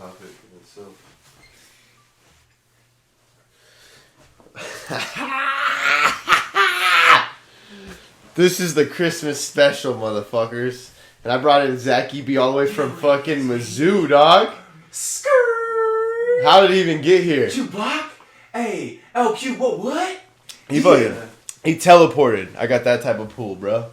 topic in itself. This is the Christmas special, motherfuckers. And I brought in Zachy B all the way from fucking Mizzou, dog. Skirt. How did he even get here? Q Block? Hey, LQ, what? He teleported. I got that type of pool, bro.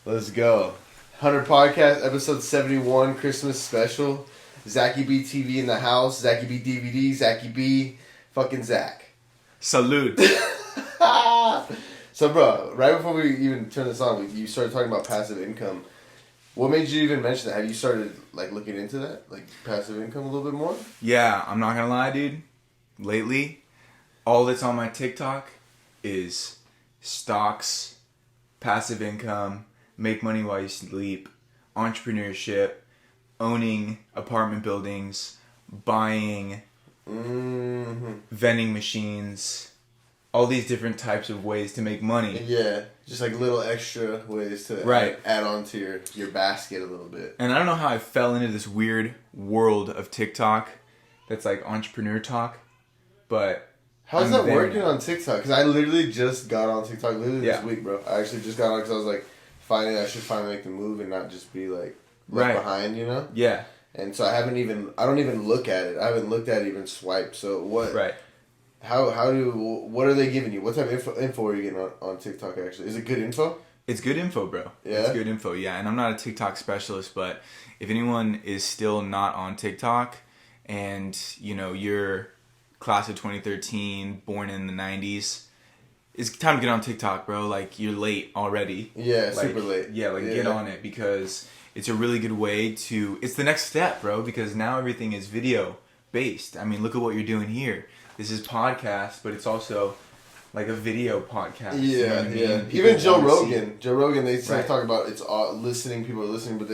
Let's go. 100 Podcast, episode 71, Christmas special. Zachy B TV in the house. Zachy B DVD. Zachy B fucking Zach. Salute. So, bro, right before we even turn this on, you started talking about passive income. What made you even mention that? Have you started, like, looking into that? Like, passive income a little bit more? Yeah, I'm not gonna lie, dude. Lately, all that's on my TikTok is stocks, passive income, make money while you sleep, entrepreneurship, owning apartment buildings, buying vending machines, all these different types of ways to make money. Yeah, just like little extra ways to add on to your basket a little bit. And I don't know how I fell into this weird world of TikTok that's like entrepreneur talk, but how's that working on TikTok? Because I literally just got on TikTok this week, bro. I actually just got on because I was like, I should finally make the move and not just be like left behind, you know? Yeah. And so I don't even look at it. I haven't looked at it, even swiped. So what? Right. What are they giving you? What type of info are you getting on TikTok actually? Is it good info? It's good info, bro. Yeah? It's good info, yeah. And I'm not a TikTok specialist, but if anyone is still not on TikTok and, you know, you're class of 2013, born in the 90s, it's time to get on TikTok, bro. Like, you're late already. Yeah, like, super late. Yeah, get on it because it's a really good way to... It's the next step, bro, because now everything is video-based. I mean, look at what you're doing here. This is podcast, but it's also like a video podcast. Yeah, you know what I mean? Even Joe Rogan, they talk about it's listening. People are listening, but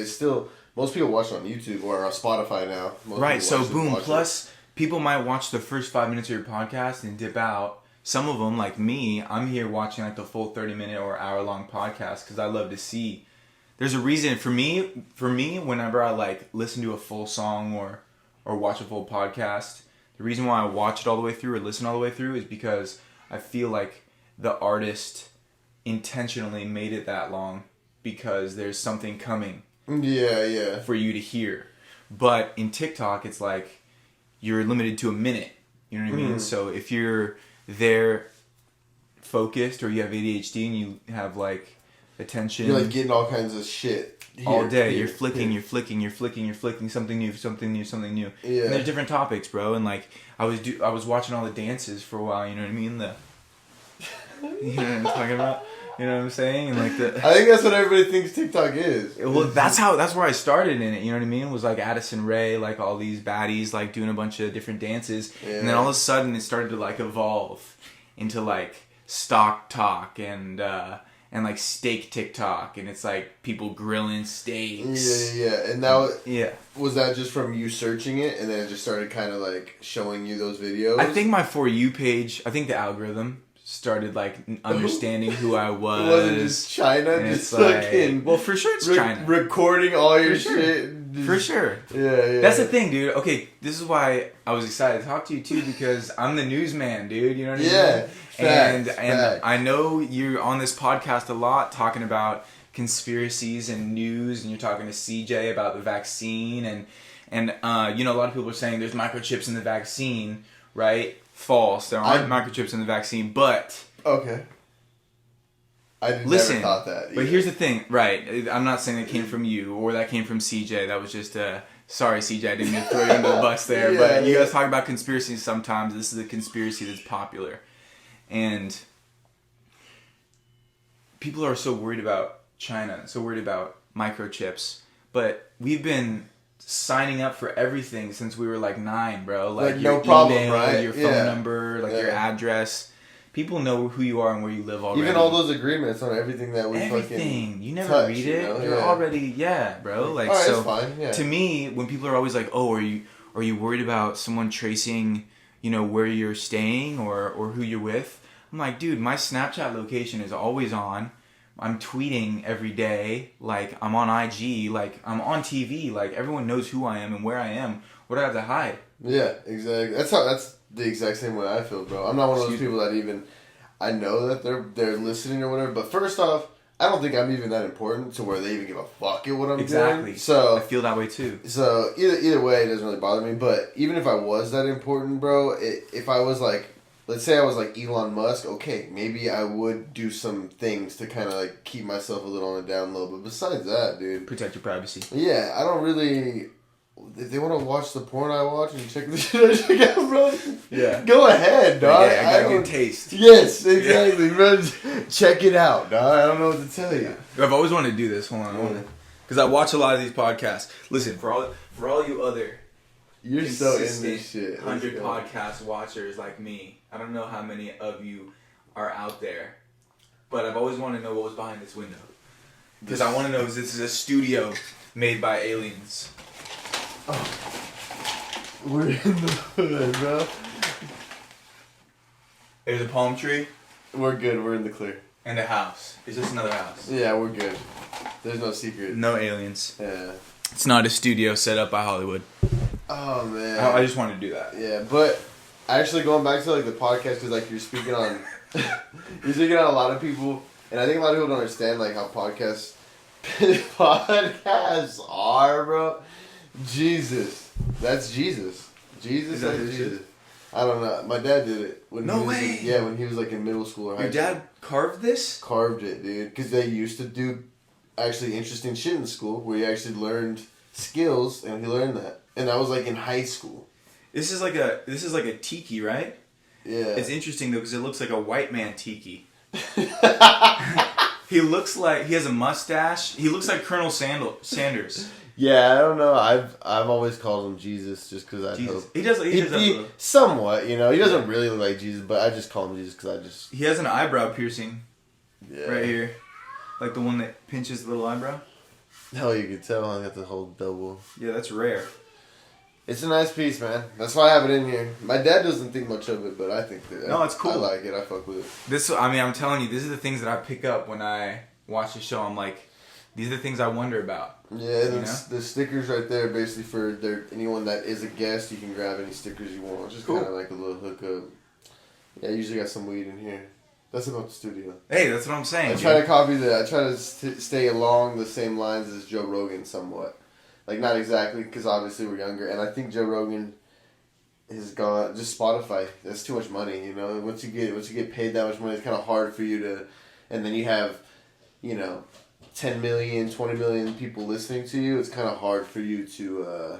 most people watch it on YouTube or on Spotify now. Right. So boom. Plus, people might watch the first 5 minutes of your podcast and dip out. Some of them, like me, I'm here watching like the full 30-minute or hour-long podcast because I love to see. There's a reason for me. Whenever I like listen to a full song or watch a full podcast. The reason why I watch it all the way through or listen all the way through is because I feel like the artist intentionally made it that long because there's something coming for you to hear. But in TikTok, it's like you're limited to a minute. You know what I mean? So if you're there focused or you have ADHD and you have like attention... You're like getting all kinds of shit. All day, you're flicking, something new. Yeah. And there's different topics, bro. And like, I was watching all the dances for a while. You know what I mean? You know what I'm talking about? You know what I'm saying? And like I think that's what everybody thinks TikTok is. Well, that's where I started in it. You know what I mean? It was like Addison Rae, like all these baddies, like doing a bunch of different dances, and then all of a sudden it started to like evolve into like stock talk and like steak TikTok, and it's like people grilling steaks. Yeah. And now, was that just from you searching it, and then it just started kind of like showing you those videos? I think my For You page, I think the algorithm started like understanding who I was. It wasn't just China, and just fucking... Like, well, for sure it's China. Recording all your shit. For sure. Yeah. That's the thing, dude. Okay, this is why I was excited to talk to you, too, because I'm the newsman, dude. You know what I mean? Yeah. And I know you're on this podcast a lot talking about conspiracies and news, and you're talking to CJ about the vaccine, and you know, a lot of people are saying there's microchips in the vaccine, right? False. There aren't microchips in the vaccine, but... Okay. I never thought that either. But here's the thing, right? I'm not saying it came from you or that came from CJ. That was just sorry, CJ, I didn't mean to throw you under the bus there. But you guys talk about conspiracies sometimes. This is a conspiracy that's popular. And people are so worried about China, so worried about microchips. But we've been signing up for everything since we were like 9, bro. Like your no problem, email, right? your phone number, like your address. People know who you are and where you live already. Even all those agreements on everything that we fucking you never touch, read it. You know? You're already bro. Like, right, so fine, to me, when people are always like, "Oh, are you worried about someone tracing, you know, where you're staying or who you're with?" I'm like, dude, my Snapchat location is always on. I'm tweeting every day. Like, I'm on IG. Like, I'm on TV. Like, everyone knows who I am and where I am. What do I have to hide? Yeah, exactly. That's the exact same way I feel, bro. I'm not one of those people that even... I know that they're listening or whatever, but first off, I don't think I'm even that important to where they even give a fuck at what I'm doing. So I feel that way too. So either way, it doesn't really bother me. But even if I was that important, bro, if I was like, let's say I was like Elon Musk, okay, maybe I would do some things to kind of like keep myself a little on the down low. But besides that, dude, protect your privacy. Yeah, I don't really. If they want to watch the porn I watch and check the shit I check out, bro, yeah, go ahead, dog. Yeah, I got a good taste. Yes, exactly, bro. Check it out, dog. I don't know what to tell you. I've always wanted to do this. Hold on, because I watch a lot of these podcasts. Listen, for all you other, you're so in this shit. 100 podcast watchers like me. I don't know how many of you are out there, but I've always wanted to know what was behind this window. Because I want to know if this is a studio made by aliens. Oh. We're in the hood, bro. There's a palm tree. We're good. We're in the clear. And a house. Is this another house? Yeah, we're good. There's no secret. No aliens. Yeah. It's not a studio set up by Hollywood. Oh, man. I just wanted to do that. Yeah, but actually going back to like the podcast, because like you're speaking on a lot of people, and I think a lot of people don't understand like how podcasts are, bro. Jesus. That's Jesus. Jesus is Jesus. I don't know. My dad did it. When he was like in middle school or high school. Your dad carved this? Carved it, dude. Because they used to do actually interesting shit in school where he actually learned skills, and he learned that. And that was like in high school. This is like a tiki, right? Yeah. It's interesting though because it looks like a white man tiki. He looks like he has a mustache. He looks like Colonel Sanders. Yeah, I don't know. I've always called him Jesus just because I hope he does somewhat. You know, he doesn't really look like Jesus, but I just call him Jesus because he has an eyebrow piercing. Yeah. Right here, like the one that pinches the little eyebrow. Hell, you could tell. I got the whole double. Yeah, that's rare. It's a nice piece, man. That's why I have it in here. My dad doesn't think much of it, but I think that no, it's cool. I like it. I fuck with it. This, I mean, I'm telling you, these are the things that I pick up when I watch the show. I'm like, these are the things I wonder about. Yeah, the stickers right there, basically for anyone that is a guest, you can grab any stickers you want. Just kind of like a little hookup. Yeah, I usually got some weed in here. That's about the studio. Hey, that's what I'm saying. I try to copy that. I try to stay along the same lines as Joe Rogan somewhat. Like, not exactly, because obviously we're younger. And I think Joe Rogan has gone... Just Spotify. That's too much money, you know? Once you get paid that much money, it's kind of hard for you to... And then you have, 10 million, 20 million people listening to you. It's kind of hard for you to...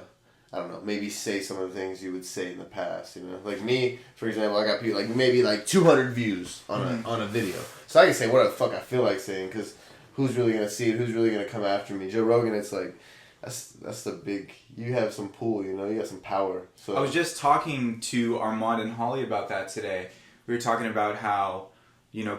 I don't know, maybe say some of the things you would say in the past, you know? Like me, for example, I got people, like, maybe, 200 views on a video. So I can say what the fuck I feel like saying, because who's really going to see it? Who's really going to come after me? Joe Rogan, it's like, that's the big, you have some pull, you know? You got some power. So I was just talking to Armand and Holly about that today. We were talking about how,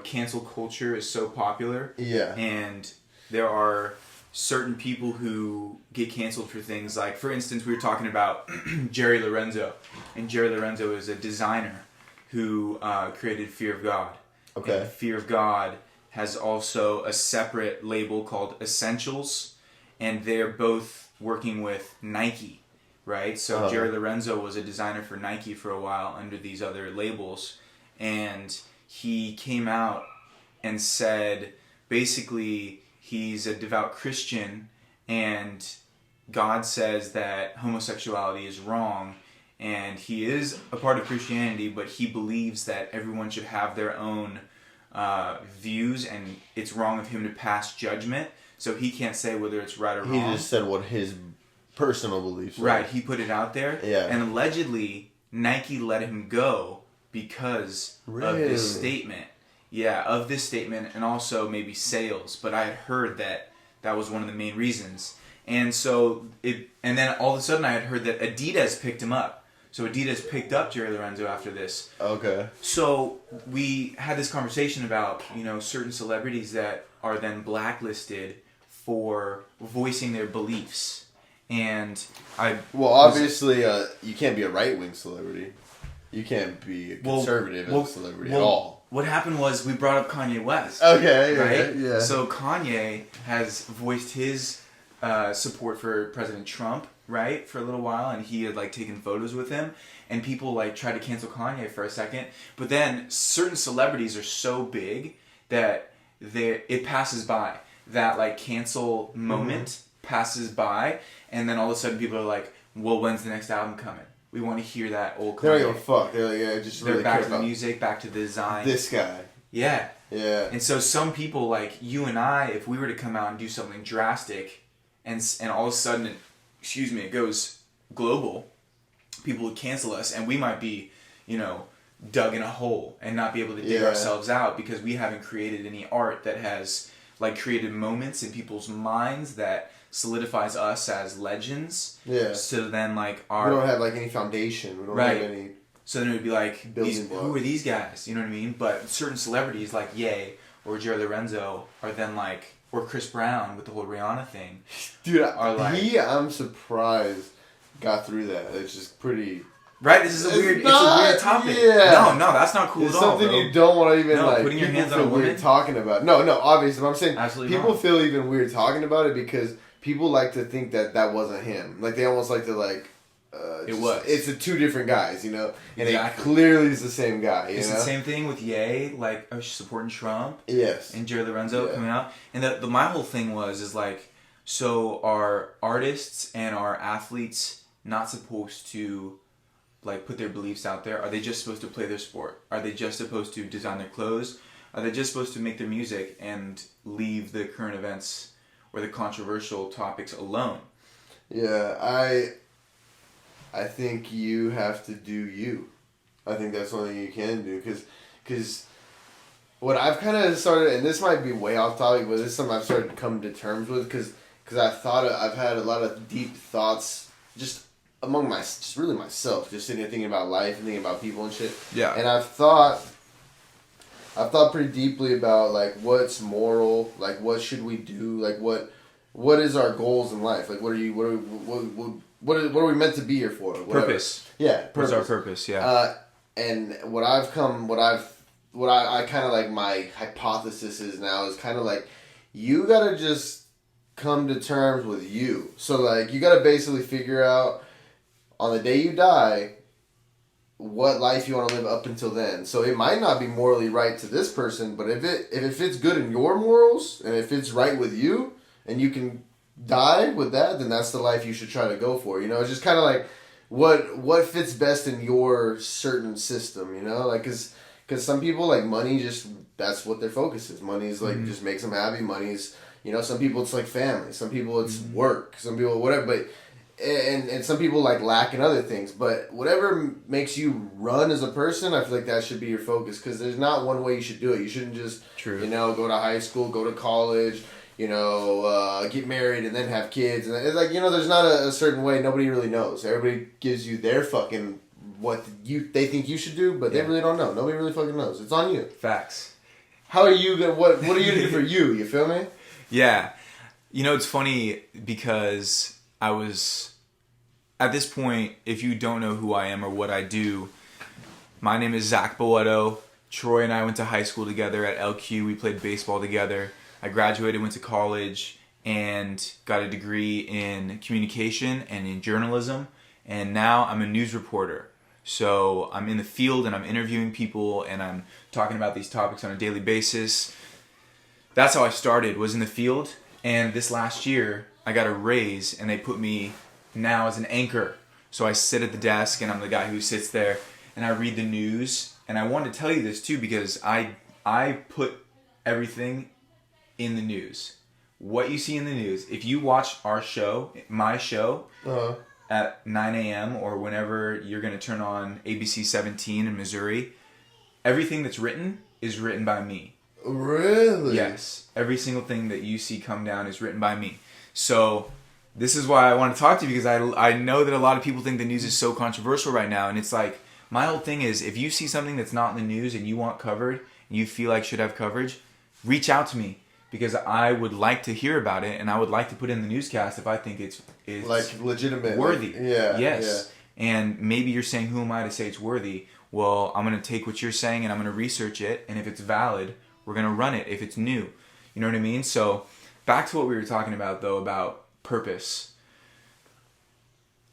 cancel culture is so popular. Yeah. And there are certain people who get canceled for things like, for instance, we were talking about Jerry Lorenzo, and Jerry Lorenzo is a designer who created Fear of God. Okay. And Fear of God has also a separate label called Essentials, and they're both working with Nike, right? So Jerry Lorenzo was a designer for Nike for a while under these other labels, and he came out and said basically he's a devout Christian, and God says that homosexuality is wrong, and he is a part of Christianity, but he believes that everyone should have their own views, and it's wrong of him to pass judgment, so he can't say whether it's right or wrong. He just said what his personal beliefs were. Right, he put it out there, and allegedly Nike let him go because of this statement. Yeah, of this statement, and also maybe sales. But I had heard that was one of the main reasons. And so, and then all of a sudden I had heard that Adidas picked him up. So Adidas picked up Jerry Lorenzo after this. Okay. So we had this conversation about, certain celebrities that are then blacklisted for voicing their beliefs. And obviously, you can't be a right-wing celebrity. You can't be a conservative as a celebrity at all. what happened was we brought up Kanye West. Okay, right? Yeah. So Kanye has voiced his support for President Trump, right, for a little while, and he had like taken photos with him, and people like tried to cancel Kanye for a second, but then certain celebrities are so big that it passes by. That like cancel moment passes by, and then all of a sudden people are like, well, when's the next album coming? We want to hear that old Kanye. They don't give a fuck. They're like, yeah, just They're really back care to the about music, back to the design. this guy. Yeah. Yeah. And so some people like you and I, if we were to come out and do something drastic, and all of a sudden, it goes global, people would cancel us, and we might be, dug in a hole and not be able to dig ourselves out because we haven't created any art that has like created moments in people's minds that solidifies us as legends. Yeah. So then like we don't have like any foundation. We don't have any. So then it would be like, who are blocks. these guys? You know what I mean? But certain celebrities like Ye or Jerry Lorenzo are then like, or Chris Brown with the whole Rihanna thing. Dude, like, I'm surprised got through that. It's just pretty. Right? This is a weird topic. Yeah. No, that's not cool it's at all, something bro. you don't want to even putting your hands on feel a woman? weird talking about. No, obviously. But I'm saying Absolutely people not. feel even weird talking about it because people like to think that wasn't him. Like they almost like to like. It's the two different guys, and it clearly is the same guy. It's the same thing with Ye, like supporting Trump. Yes. And Jerry Lorenzo coming out, and my whole thing is like, so are artists and are athletes not supposed to, like, put their beliefs out there? Are they just supposed to play their sport? Are they just supposed to design their clothes? Are they just supposed to make their music and leave the current events or the controversial topics alone? Yeah, I think you have to do you. I think that's one thing you can do. Because what I've kind of started, and this might be way off topic, but this is something I've started to come to terms with. Because I've had a lot of deep thoughts just among just really myself. Just sitting here thinking about life and thinking about people and shit. Yeah. And I've thought pretty deeply about, like, what's moral, like, what should we do, like, what is our goals in life? Like, what are we meant to be here for? Whatever. Purpose. Yeah, purpose. What's our purpose? Yeah. And what I kind of like my hypothesis is now is kind of like you gotta just come to terms with you. So like you gotta basically figure out on the day you die what life you want to live up until then. So it might not be morally right to this person, but if it fits good in your morals and if it's right with you and you can die with that, then that's the life you should try to go for. It's just kind of like what fits best in your certain system. Like because some people like money, just that's what their focus is. Money is like just makes them happy. Money's some people it's like family. Some people it's work. Some people whatever. But and some people like lack in other things. But whatever makes you run as a person, I feel like that should be your focus. Because there's not one way you should do it. You shouldn't just go to high school, go to college. Get married and then have kids. And it's like, there's not a certain way. Nobody really knows. Everybody gives you their fucking what they think you should do, but they really don't know. Nobody really fucking knows. It's on you. Facts. How are you gonna, what are you doing for you? You feel me? Yeah. It's funny because I was, at this point, if you don't know who I am or what I do, my name is Zach Boetto. Troy and I went to high school together at LQ. We played baseball together. I graduated, went to college, and got a degree in communication and in journalism. And now I'm a news reporter. So I'm in the field and I'm interviewing people and I'm talking about these topics on a daily basis. That's how I started, was in the field. And this last year, I got a raise and they put me now as an anchor. So I sit at the desk and I'm the guy who sits there and I read the news. And I wanted to tell you this too because I put everything in the news. What you see in the news, if you watch my show, at 9 a.m. or whenever you're going to turn on ABC 17 in Missouri, everything that's written is written by me. Really? Yes. Every single thing that you see come down is written by me. So this is why I want to talk to you because I know that a lot of people think the news is so controversial right now. And it's like, my whole thing is if you see something that's not in the news and you want covered and you feel like should have coverage, reach out to me. Because I would like to hear about it, and I would like to put it in the newscast if I think it's like legitimate, worthy. Like, yeah, yes. Yeah. And maybe you're saying, who am I to say it's worthy? well, I'm going to take what you're saying and I'm going to research it. And if it's valid, we're going to run it if it's new. You know what I mean? So back to what we were talking about, though, about purpose.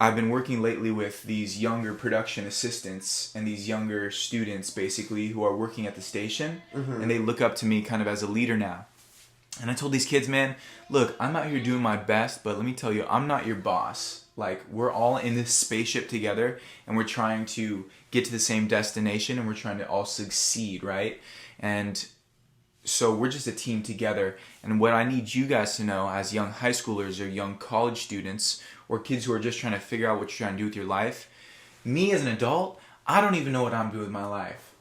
I've been working lately with these younger production assistants and these younger students, basically, who are working at the station. Mm-hmm. And they look up to me kind of as a leader now. And I told these kids, man, look, I'm out here doing my best, but let me tell you, I'm not your boss. Like, we're all in this spaceship together, and we're trying to get to the same destination, and we're trying to all succeed, right? And so we're just a team together. And what I need you guys to know as young high schoolers or young college students or kids who are just trying to figure out what you're trying to do with your life, me as an adult, I don't even know what I'm doing with my life.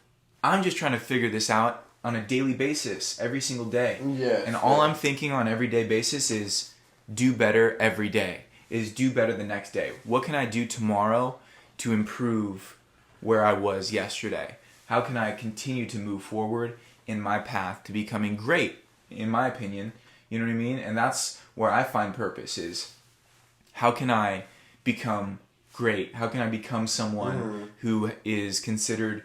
I'm just trying to figure this out on a daily basis, every single day. Yeah. And all I'm thinking on an everyday basis is do better every day, is do better the next day. What can I do tomorrow to improve where I was yesterday? How can I continue to move forward in my path to becoming great, in my opinion? You know what I mean? And that's where I find purpose is, how can I become great? How can I become someone who is considered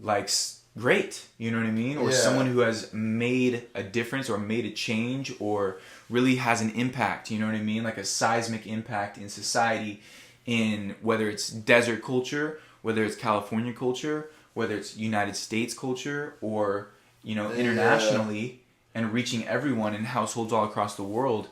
like great? You know what I mean? Or someone who has made a difference or made a change or really has an impact, you know what I mean? Like a seismic impact in society, in whether it's desert culture, whether it's California culture, whether it's United States culture, or, you know, internationally, and reaching everyone in households all across the world.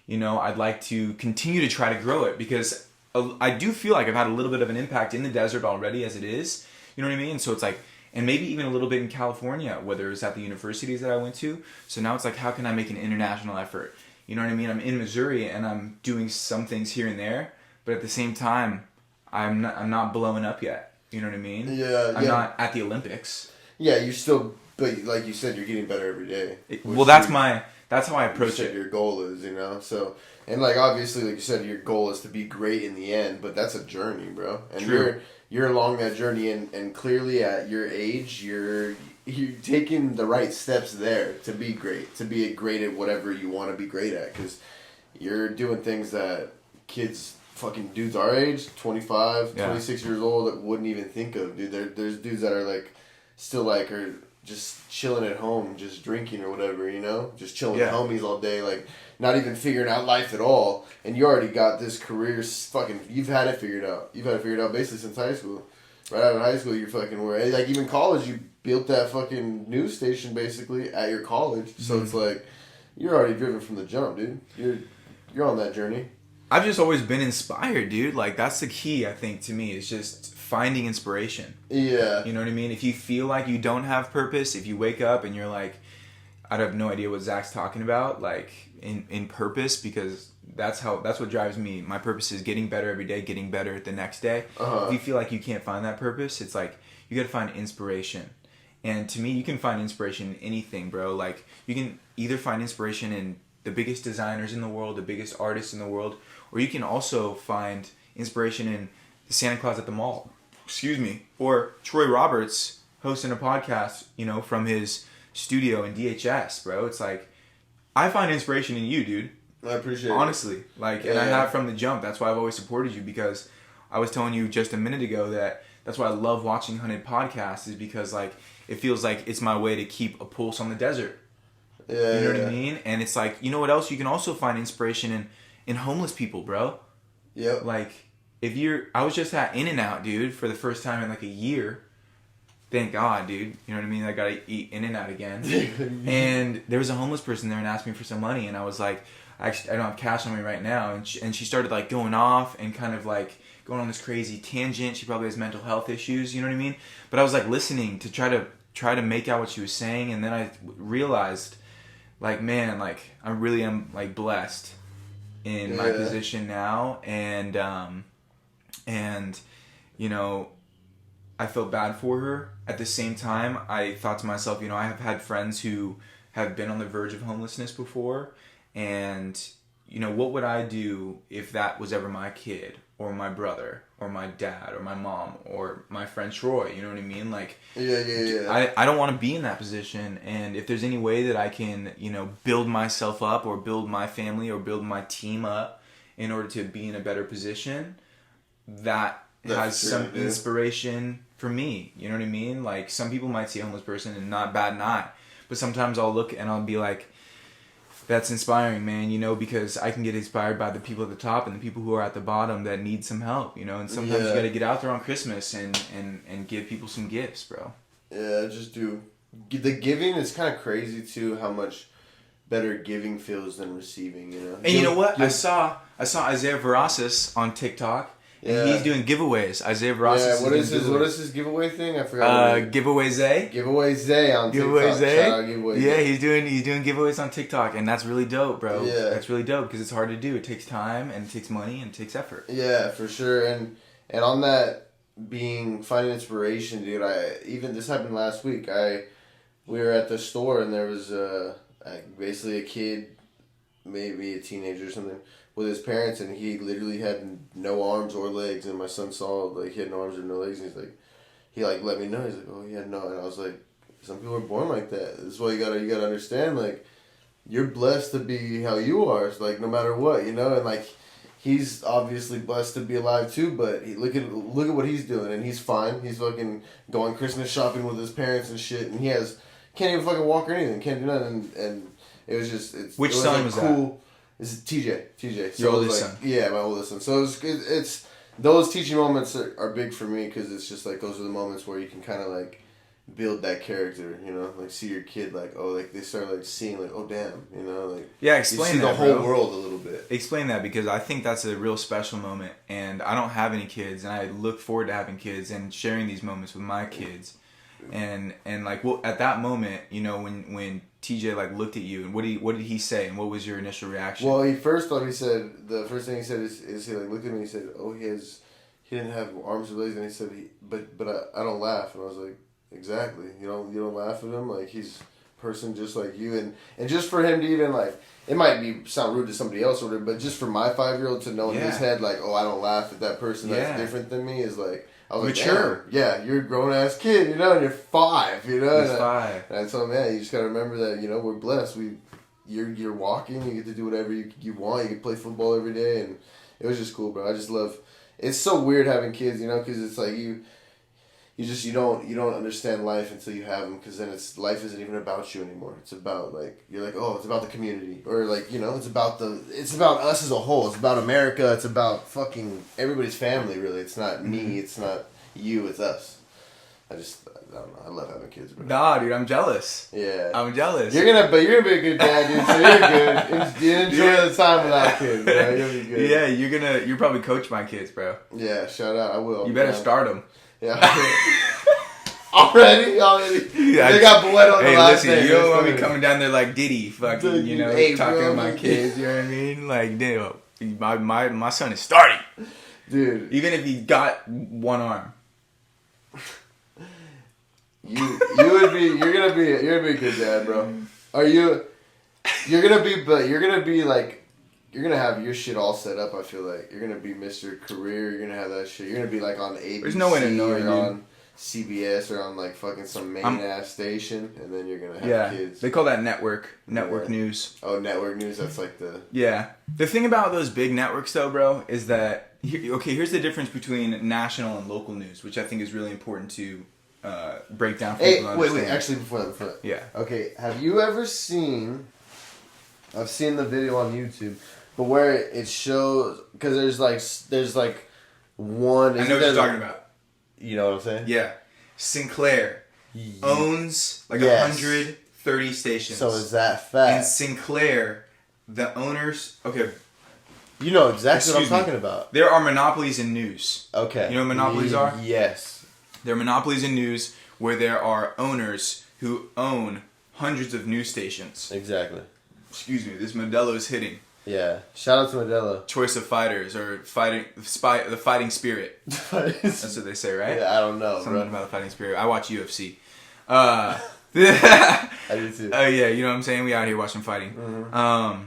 You know, I'd like to continue to try to grow it because I do feel like I've had a little bit of an impact in the desert already as it is. You know what I mean? So it's like, and maybe even a little bit in California, whether it's at the universities that I went to. So now it's like, how can I make an international effort? You know what I mean? I'm in Missouri and I'm doing some things here and there, but at the same time, I'm not blowing up yet. You know what I mean? Yeah. I'm not at the Olympics. Yeah, you're still, but like you said, you're getting better every day. Well, that's how I approach it. Your goal is, you know, so, and like obviously, like you said, your goal is to be great in the end, but that's a journey, bro. And True. You're along that journey, and clearly at your age, you're taking the right steps there to be great, great at whatever you want to be great at, because you're doing things that kids, fucking dudes our age, 25, 26 years old, that wouldn't even think of, dude. There's dudes that are like, still like, are just chilling at home, just drinking or whatever, you know? Just chilling with homies all day, like, not even figuring out life at all. And you already got this career, you've had it figured out. You've had it figured out basically since high school. Right out of high school, you're fucking, like, even college, you built that fucking news station, basically, at your college. So it's like, you're already driven from the jump, dude. You're on that journey. I've just always been inspired, dude. Like, that's the key, I think, to me, is just finding inspiration. Yeah. You know what I mean? If you feel like you don't have purpose, if you wake up and you're like, I have no idea what Zach's talking about, like, in purpose, because that's what drives me. My purpose is getting better every day, getting better the next day. If you feel like you can't find that purpose, it's like, you gotta find inspiration. And to me, you can find inspiration in anything, bro. Like, you can either find inspiration in the biggest designers in the world, the biggest artists in the world, or you can also find inspiration in the Santa Claus at the mall. Excuse me. Or Troy Roberts hosting a podcast, you know, from his studio in DHS, bro. It's like, I find inspiration in you, dude. I appreciate it. Honestly. Like, and I have from the jump. That's why I've always supported you, because I was telling you just a minute ago that that's why I love watching Hunted podcasts, is because, like, it feels like it's my way to keep a pulse on the desert. Yeah, you know what I mean? And it's like, you know what else? You can also find inspiration in homeless people, bro. Yep. Like, I was just at In-N-Out, dude, for the first time in like a year. Thank God, dude. You know what I mean? I gotta eat In-N-Out again. And there was a homeless person there and asked me for some money, and I was like, I don't have cash on me right now. And she started like going off and kind of like going on this crazy tangent. She probably has mental health issues, you know what I mean? But I was like listening to try to make out what she was saying, and then I realized, like, man, like, I really am like blessed in my position now, and you know, I felt bad for her. At the same time, I thought to myself, you know, I have had friends who have been on the verge of homelessness before, and, you know, what would I do if that was ever my kid, or my brother, or my dad, or my mom, or my friend Troy, you know what I mean? Like, I don't want to be in that position, and if there's any way that I can, you know, build myself up, or build my family, or build my team up in order to be in a better position, that has some inspiration for me. You know what I mean? Like, some people might see a homeless person and not bat an eye. But sometimes I'll look and I'll be like, that's inspiring, man, you know, because I can get inspired by the people at the top and the people who are at the bottom that need some help, you know. And sometimes you got to get out there on Christmas and give people some gifts, bro. Yeah, just do. The giving is kind of crazy, too, how much better giving feels than receiving, you know. And you know what? I saw Isaiah Verasis on TikTok. And he's doing giveaways. Isaiah Verasis. Yeah, what is his giveaway thing? I forgot. Giveaway Zay. Giveaway Zay on TikTok. Giveaway Zay. Shout out Giveaway Yeah, Zay. he's doing giveaways on TikTok, and that's really dope, bro. Yeah, that's really dope because it's hard to do. It takes time, and it takes money, and it takes effort. Yeah, for sure. And on that finding inspiration, dude. Even this happened last week. We were at the store, and there was basically a kid, maybe a teenager or something, with his parents, and he literally had no arms or legs, and my son saw, like, he had no arms or no legs, and he's like, he, like, let me know, he's like, oh, he had no, and I was like, some people are born like that. This is why you gotta understand, like, you're blessed to be how you are, it's like, no matter what, you know, and, like, he's obviously blessed to be alive, too, but look at what he's doing, and he's fine, he's fucking going Christmas shopping with his parents and shit, and can't even fucking walk or anything, can't do nothing, and it was just, Which son was that? This is TJ. So your oldest son. Yeah, my oldest son. So it's those teaching moments are big for me because it's just like those are the moments where you can kind of like build that character, you know, like see your kid like, oh, like they start like seeing like, oh damn, you know, like explain you see that, the whole bro. world a little bit. Explain that because I think that's a real special moment, and I don't have any kids, and I look forward to having kids and sharing these moments with my kids, and like well at that moment, you know, when TJ like looked at you and what did he say and what was your initial reaction? Well, the first thing he said is he like looked at me and he said, oh, he didn't have arms or legs, and he said but I don't laugh, and I was like, exactly, you don't laugh at him, like he's a person just like you, and just for him to even like, it might sound rude to somebody else or whatever, but just for my 5-year-old to know in his head like, oh, I don't laugh at that person that's different than me is like, I was mature. Like, yeah, you're a grown ass kid, you know, and you're 5, you know. He's 5. And I told him, man, you just gotta remember that, you know, we're blessed. You're walking, you get to do whatever you want. You can play football every day, and it was just cool, bro. I just love. It's so weird having kids, you know, because it's like you don't understand life until you have them, because then life isn't even about you anymore. It's about like you're like, oh, it's about the community, or like, you know, it's about us as a whole. It's about America. It's about fucking everybody's family. Really, it's not me. It's not you. It's us. I don't know. I love having kids, bro. Nah, dude, I'm jealous. Yeah, I'm jealous. You're gonna be a good dad, dude. So you're good. You enjoy the time without kids, bro. You'll be good. Yeah, you'll probably coach my kids, bro. Yeah, shout out. I will. You better start them. Yeah. Already. Yeah, they got Boetto on the last listen, day. you don't want me coming down there like Diddy, fucking, you know, hey, talking bro, to my kids. You know what I mean? Like, damn, my son is starting, dude. Even if he got one arm. You're gonna be a good dad, bro. You're gonna have your shit all set up. I feel like you're gonna be Mr. Career. You're gonna have that shit. You're gonna be like on ABC. There's no way to know it, on CBS or on like fucking some main ass station, and then you're gonna have kids. They call that network news. Oh, network news. That's like the The thing about those big networks, though, bro, is that here's the difference between national and local news, which I think is really important to break down for people to understand. Wait. Actually, before that. Yeah. Okay. Have you ever seen? I've seen the video on YouTube, but where it shows, because there's like one. I know what you're talking about. You know what I'm saying? Yeah. Sinclair owns like 130 stations. So is that fact? And Sinclair, the owners. Okay. You know exactly what I'm talking about. There are monopolies in news. Okay. You know what monopolies are? Yes. There are monopolies in news where there are owners who own hundreds of news stations. Exactly. Excuse me, this Modelo is hitting. Yeah. Shout out to Modelo. Choice of fighters, or the fighting spirit. That's what they say, right? Yeah, I don't know. Something about the fighting spirit. I watch UFC. I do too. Oh yeah, you know what I'm saying? We out here watching fighting. Mm-hmm.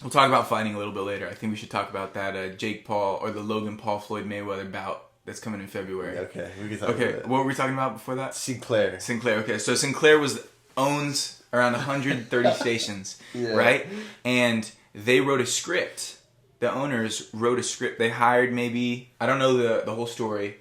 We'll talk about fighting a little bit later. I think we should talk about that Jake Paul or the Logan Paul Floyd Mayweather bout that's coming in February. Okay, we can talk about that. What were we talking about before that? Sinclair. Okay, so Sinclair owns around 130 stations, right? And they wrote a script. The owners wrote a script. They hired maybe, I don't know the whole story,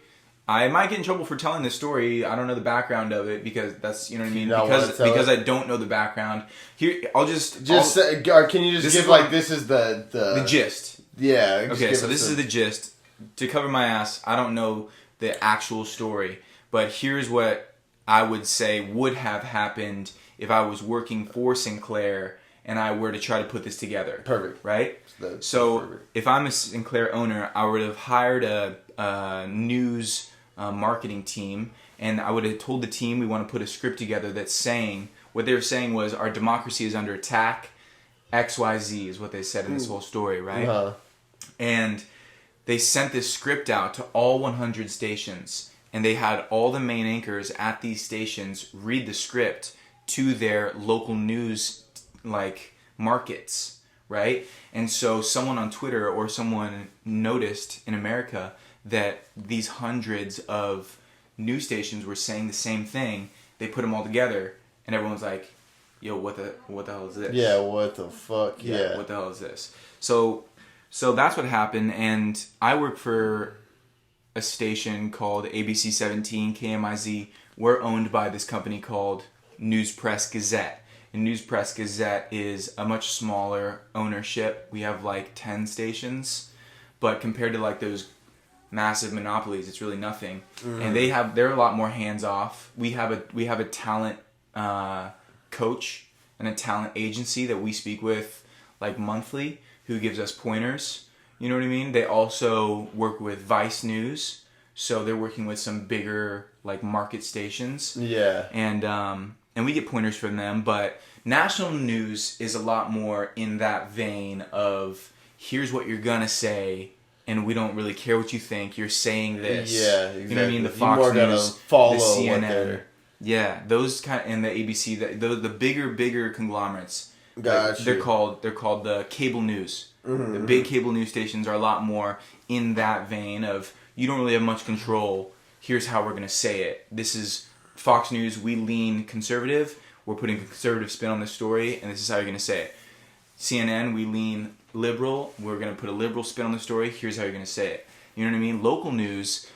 I might get in trouble for telling this story. I don't know the background of it because that's, you know what I mean? Because I don't know the background. Here, can you just give like this is the gist? Yeah. Okay, so this is the gist. To cover my ass, I don't know the actual story, but here's what I would say would have happened if I was working for Sinclair and I were to try to put this together. Perfect. Right? Perfect. If I'm a Sinclair owner, I would have hired a news marketing team, and I would have told the team we want to put a script together that's saying, what they were saying was, our democracy is under attack, XYZ is what they said in this whole story, right? Uh-huh. And they sent this script out to all 100 stations, and they had all the main anchors at these stations read the script to their local news, like, markets, right? And so someone on Twitter or someone noticed in America that these hundreds of news stations were saying the same thing. They put them all together, and everyone's like, yo, what the hell is this? Yeah, what the fuck? Yeah. What the hell is this? So that's what happened, and I work for a station called ABC 17, KMIZ. We're owned by this company called News Press Gazette. And News Press Gazette is a much smaller ownership. We have like 10 stations, but compared to like those massive monopolies, it's really nothing. And they're a lot more hands off. We have a talent coach and a talent agency that we speak with like monthly, who gives us pointers. You know what I mean? They also work with Vice News, so they're working with some bigger like market stations. Yeah. And we get pointers from them, but national news is a lot more in that vein of, here's what you're gonna say, and we don't really care what you think. You're saying this. Yeah, exactly. You know what I mean? The Fox News, the CNN. Yeah, those kind and the ABC, the bigger conglomerates. Gotcha. They're called the cable news. Mm-hmm. The big cable news stations are a lot more in that vein of, you don't really have much control. Here's how we're gonna say it. This is Fox News. We lean conservative. We're putting a conservative spin on this story, and this is how you're gonna say it. CNN, we lean liberal. We're gonna put a liberal spin on the story. Here's how you're gonna say it. You know what I mean? Local news,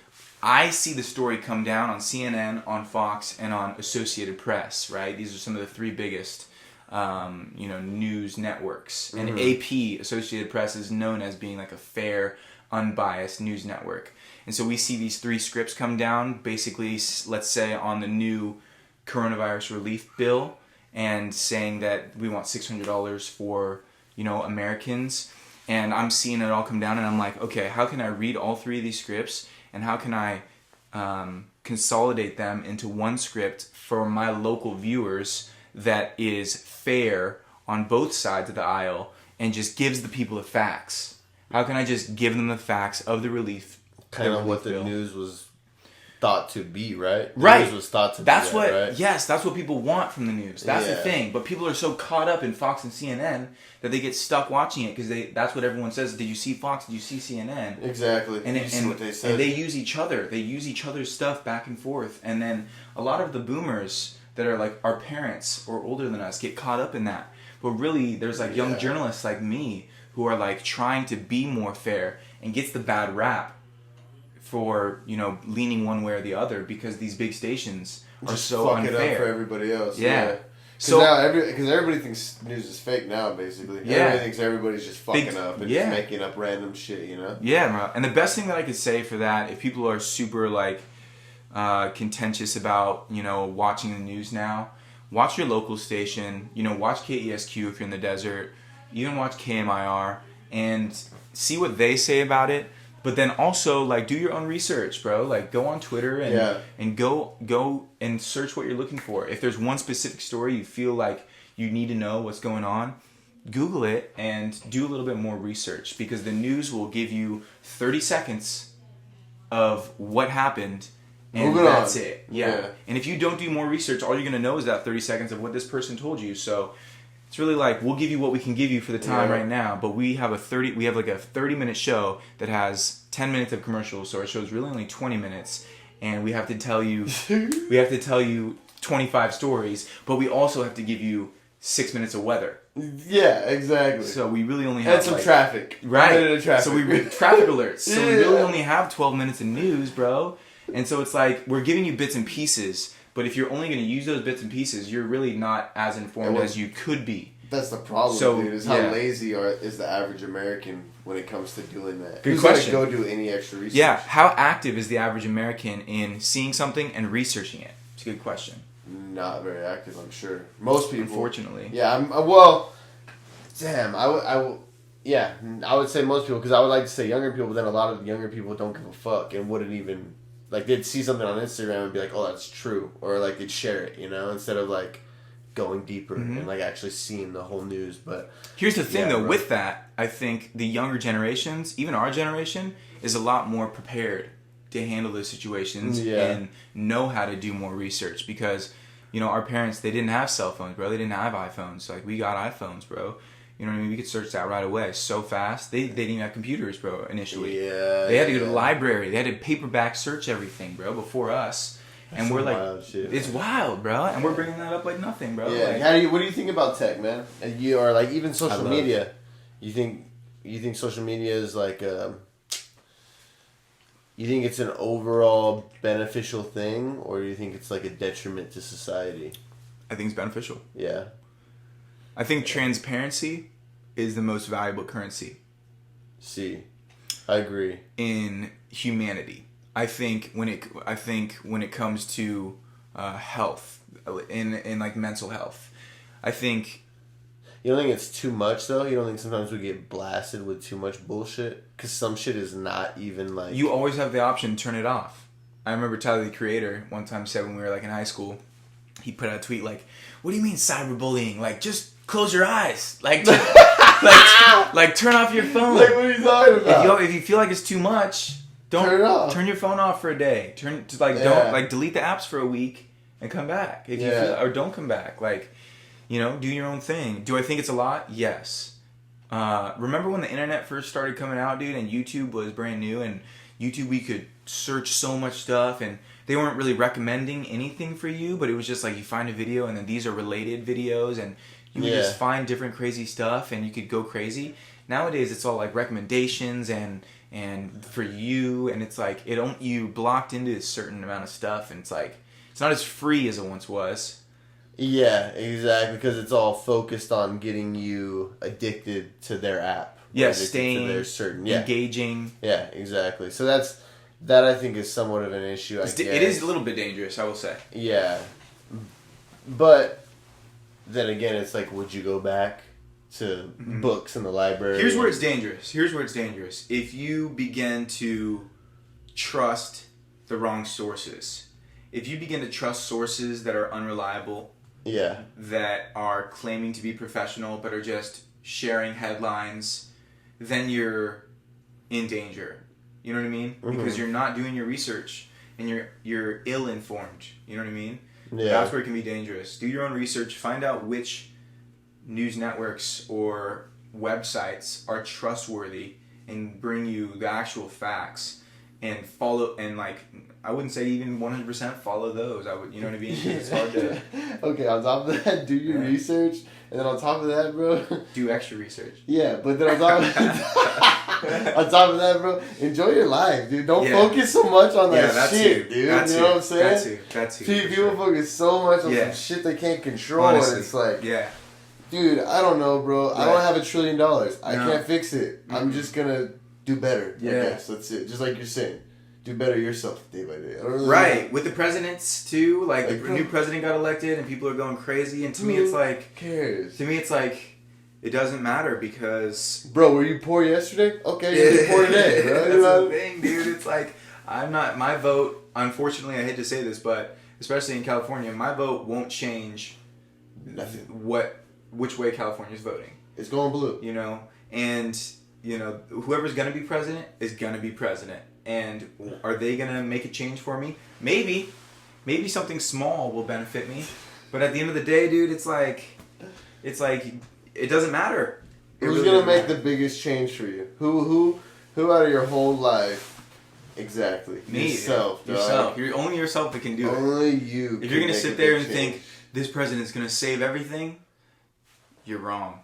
I see the story come down on CNN, on Fox, and on Associated Press, right? These are some of the three biggest, news networks. And AP, Associated Press, is known as being like a fair, unbiased news network. And so we see these three scripts come down, basically, let's say, on the new coronavirus relief bill, and saying that we want $600 for, Americans. And I'm seeing it all come down, and I'm like, okay, how can I read all three of these scripts, and how can I consolidate them into one script for my local viewers that is fair on both sides of the aisle and just gives the people the facts? How can I just give them the facts of the relief? Kind of what the news was thought to be, right? Right. The news was thought to that's be what, right? Yes, that's what people want from the news. That's the thing. But people are so caught up in Fox and CNN that they get stuck watching it because that's what everyone says. Did you see Fox? Did you see CNN? Exactly. And what they said. And they use each other. They use each other's stuff back and forth. And then a lot of the boomers that are like our parents or older than us get caught up in that. But really, there's like young journalists like me who are like trying to be more fair and gets the bad rap for, leaning one way or the other because these big stations are just so fuck unfair. It up for everybody else. Yeah. So now, because everybody thinks news is fake now, basically. Yeah. Everybody thinks everybody's just fucking up and just making up random shit, Yeah, bro. And the best thing that I could say for that, if people are super like contentious about, watching the news now, watch your local station. Watch KESQ if you're in the desert. Even watch KMIR and see what they say about it. But then also, like, do your own research, bro. Like, go on Twitter and go and search what you're looking for. If there's one specific story you feel like you need to know what's going on, Google it and do a little bit more research because the news will give you 30 seconds of what happened and that's it. Yeah. And if you don't do more research, all you're going to know is that 30 seconds of what this person told you. So it's really like, we'll give you what we can give you for the time right now, but we have a 30-minute show that has 10 minutes of commercials, so our show's really only 20 minutes, and we have to tell you 25 stories, but we also have to give you 6 minutes of weather. Yeah, exactly. So we really only have some traffic. Right. Traffic. So traffic alerts. So we really only have 12 minutes of news, bro. And so it's like, we're giving you bits and pieces, but if you're only going to use those bits and pieces, you're really not as informed as you could be. That's the problem, dude, is how lazy is the average American when it comes to doing that. Good question. Who's gonna go do any extra research? Yeah, how active is the average American in seeing something and researching it? It's a good question. Not very active, I'm sure. Most people. Unfortunately. Yeah, I would say most people, because I would like to say younger people, but then a lot of younger people don't give a fuck and wouldn't even, like, they'd see something on Instagram and be like, oh, that's true. Or, like, they'd share it, instead of, like, going deeper and, like, actually seeing the whole news. But here's the thing, though, with that, I think the younger generations, even our generation, is a lot more prepared to handle those situations and know how to do more research, because, our parents, they didn't have cell phones, bro. They didn't have iPhones. Like, we got iPhones, bro. You know what I mean? We could search that right away so fast. They didn't even have computers, bro, initially. Yeah. They had to go to the library. They had to paperback search everything, bro, before us. And we're like, wild shit, it's wild, bro. And we're bringing that up like nothing, bro. Yeah. Like, what do you think about tech, man? You are like, even social media. You think social media is like, you think it's an overall beneficial thing, or do you think it's like a detriment to society? I think it's beneficial. Yeah. I think transparency is the most valuable currency. I agree. In humanity. I think when it comes to health, in like mental health, I think. You don't think it's too much, though? You don't think sometimes we get blasted with too much bullshit? Because some shit is not even like... You always have the option to turn it off. I remember Tyler, the Creator, one time said when we were like in high school, he put out a tweet like, "What do you mean cyberbullying? Like, just close your eyes. Like, like turn off your phone. Like, what are you talking about? If you feel like it's too much, don't turn it off. Turn your phone off for a day. Don't delete the apps for a week and come back if you feel, or don't come back. Like, do your own thing. Do I think it's a lot? Yes. Remember when the internet first started coming out, dude, and YouTube was brand new, and YouTube, we could search so much stuff, and they weren't really recommending anything for you, but it was just like you find a video, and then these are related videos, and you would just find different crazy stuff, and you could go crazy. Nowadays, it's all like recommendations and for you, and it's like you blocked into a certain amount of stuff, and it's like it's not as free as it once was. Yeah, exactly, because it's all focused on getting you addicted to their app. Yeah, staying to their certain, engaging. Yeah, exactly. So that I think is somewhat of an issue, I guess. It is a little bit dangerous, I will say. Yeah. But then again, it's like, would you go back to books in the library? Here's where it's dangerous. If you begin to trust the wrong sources. If you begin to trust sources that are unreliable, that are claiming to be professional but are just sharing headlines, then you're in danger. You know what I mean? Mm-hmm. Because you're not doing your research and you're ill-informed. You know what I mean? Yeah. That's where it can be dangerous. Do your own research. Find out which news networks or websites are trustworthy and bring you the actual facts, and follow, and like, I wouldn't say even 100% follow those. I would, you know what I mean? It's hard to... Okay, on top of that, do your research, and then on top of that, bro... Do extra research. Yeah, but then on top of that, bro, enjoy your life, dude. Don't focus so much on that shit, dude. You know what I'm saying? That's too. People focus so much on some shit they can't control, honestly, and it's like... Yeah. Dude, I don't know, bro. I don't have $1 trillion. I can't fix it. I'm just gonna do better, I guess. That's it. Just like you're saying. Do better yourself day by day. I don't really know. With the presidents too, like the new president got elected and people are going crazy, and to me it's like, who cares? To me it's like, it doesn't matter because... Bro, were you poor yesterday? Okay, you're poor today, bro. That's the thing, dude. It's like, my vote, unfortunately, I hate to say this, but especially in California, my vote won't change nothing. Which way California's voting. It's going blue. And whoever's gonna be president is gonna be president. And are they gonna make a change for me? Maybe something small will benefit me. But at the end of the day, dude, it's like it doesn't matter. Who's gonna make the biggest change for you? Who out of your whole life? Exactly. Me. Yourself. You're only yourself that can do it. Only you. If you're gonna sit there and think this president's gonna save everything, you're wrong.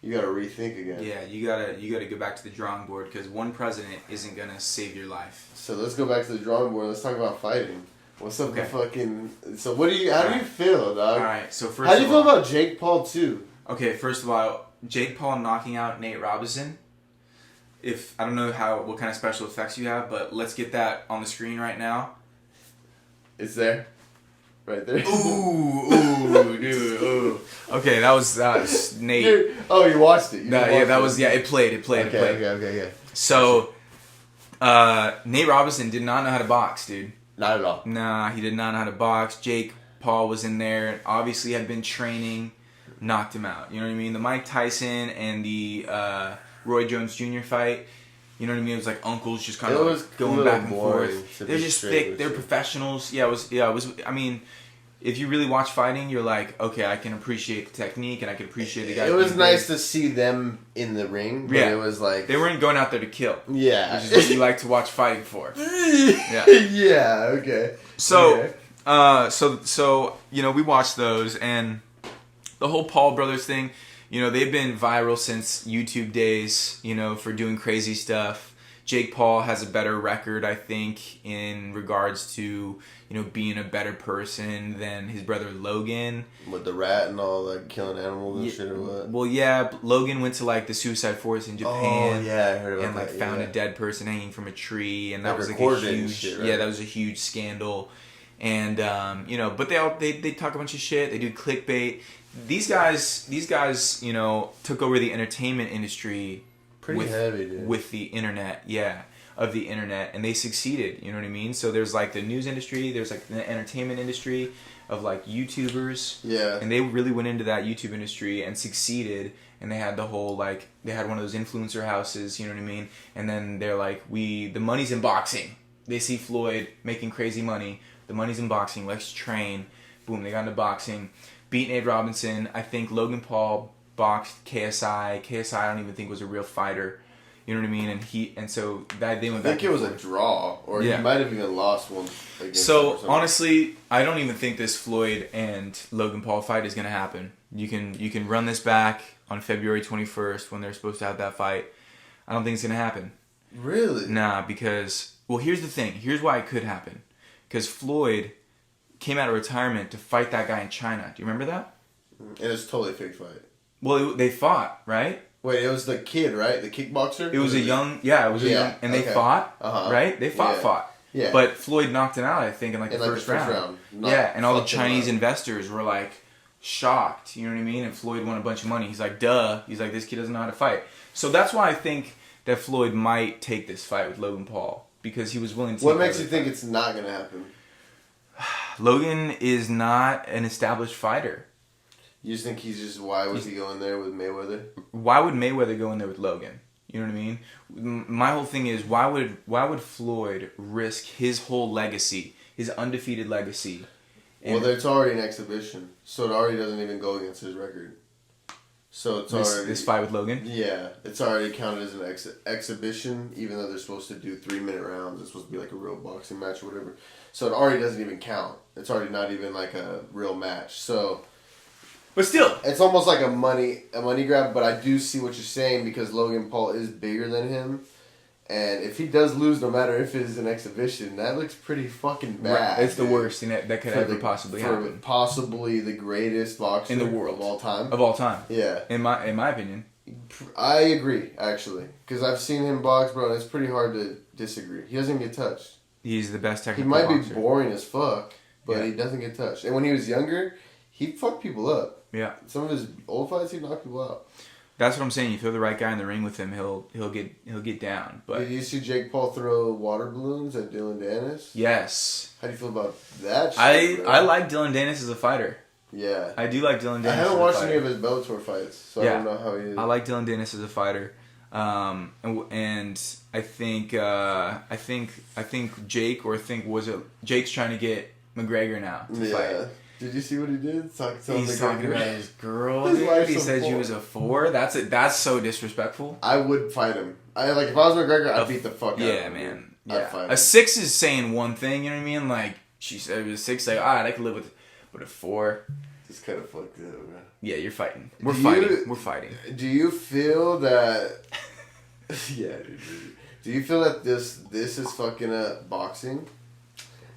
You gotta rethink again. Yeah, you gotta go back to the drawing board because one president isn't gonna save your life. So let's go back to the drawing board. Let's talk about fighting. What's up Okay. with fucking... So what do you... How do you feel, dog? Alright, so first How do you feel about Jake Paul, too? Okay, first of all, Jake Paul knocking out Nate Robinson. I don't know what kind of special effects you have, but let's get that on the screen right now. It's there. Right there. Ooh, dude, ooh. Okay, that was Nate. Dude, oh, you watched it. It played. Okay. So, Nate Robinson did not know how to box, dude. Not at all. Nah, he did not know how to box. Jake Paul was in there, obviously had been training, knocked him out. You know what I mean? The Mike Tyson and the Roy Jones Jr. fight, you know what I mean? It was like uncles just kind of going back and forth. They're just thick. They're professionals. It was. I mean, if you really watch fighting, you're like, okay, I can appreciate the technique and I can appreciate the guy. It was nice to see them in the ring. But it was like they weren't going out there to kill. Yeah, which is what you like to watch fighting for. Yeah. Yeah. Okay. So, so we watched those and the whole Paul brothers thing. They've been viral since YouTube days, for doing crazy stuff. Jake Paul has a better record, I think, in regards to, being a better person than his brother Logan. With the rat and all, like, killing animals and shit or what? Well, yeah, Logan went to, like, the suicide forest in Japan. Oh, yeah, I heard about that. And, found a dead person hanging from a tree. And that was, like, a huge... shit, right? Yeah, that was a huge scandal. And, but they talk a bunch of shit. They do clickbait. These guys, took over the entertainment industry pretty heavy, dude. With the internet, and they succeeded. You know what I mean? So there's like the news industry, there's like the entertainment industry of like YouTubers. Yeah. And they really went into that YouTube industry and succeeded. And they had the whole they had one of those influencer houses. You know what I mean? And then they're like, the money's in boxing. They see Floyd making crazy money. The money's in boxing. Let's train. Boom. They got into boxing. Beat Nate Robinson. I think Logan Paul boxed KSI. KSI I don't even think was a real fighter. You know what I mean? And so that they went back. I think it was a draw, or he might have even lost one. So honestly, I don't even think this Floyd and Logan Paul fight is gonna happen. You can run this back on February 21st when they're supposed to have that fight. I don't think it's gonna happen. Really? Nah, because here's the thing. Here's why it could happen. Because Floyd came out of retirement to fight that guy in China. Do you remember that? And it's totally a fake fight. Well, they fought, right? Wait, it was the kid, right? The kickboxer? It was a young, young, and they fought, right? They fought. Yeah. But Floyd knocked him out, I think, in the first round. And all the Chinese investors were like shocked, you know what I mean? And Floyd won a bunch of money. He's like, duh. He's like, this kid doesn't know how to fight. So that's why I think that Floyd might take this fight with Logan Paul, because he was willing to. What makes you think it's not going to happen? Logan is not an established fighter. You just think why was he going there with Mayweather? Why would Mayweather go in there with Logan? You know what I mean? My whole thing is, why would Floyd risk his whole legacy, his undefeated legacy? Well, it's already an exhibition, so it already doesn't even go against his record. So it's already... This fight with Logan? Yeah, it's already counted as an exhibition, even though they're supposed to do 3-minute rounds. It's supposed to be like a real boxing match or whatever. So it already doesn't even count. It's already not even like a real match. So... But still, it's almost like a money grab, but I do see what you're saying, because Logan Paul is bigger than him, and if he does lose, no matter if it is an exhibition, that looks pretty fucking bad. Right. It's the worst thing that could ever possibly happen. Possibly the greatest boxer in the world of all time. Of all time. Yeah. In my opinion. I agree, actually, because I've seen him box, bro, and it's pretty hard to disagree. He doesn't get touched. He's the best technical boxer. He might boxer. be boring as fuck, but he doesn't get touched. And when he was younger, he'd fuck people up. Yeah. Some of his old fights, he'd knock people out. That's what I'm saying. You throw the right guy in the ring with him, he'll get down. But did you see Jake Paul throw water balloons at Dylan Dennis? Yes. How do you feel about that shit, I like Dylan Dennis as a fighter. Yeah. I do like Dylan Dennis. I haven't watched any of his Bellator fights, so I don't know how he is. I like Dylan Dennis as a fighter. And I think Jake's trying to get McGregor now to fight. Did you see what he did? He's talking about his girl. He said she was a 4. That's so disrespectful. I would fight him. If I was McGregor, I'd beat the fuck out of him. Yeah, man. Yeah. I'd fight him. A 6 is saying one thing, you know what I mean? Like, she said it was a 6, like, alright, I can live with a 4. It's kind of fucked up, man. Yeah, you're fighting. We're fighting. Do you feel that... yeah, dude. Do you feel that this is fucking up boxing?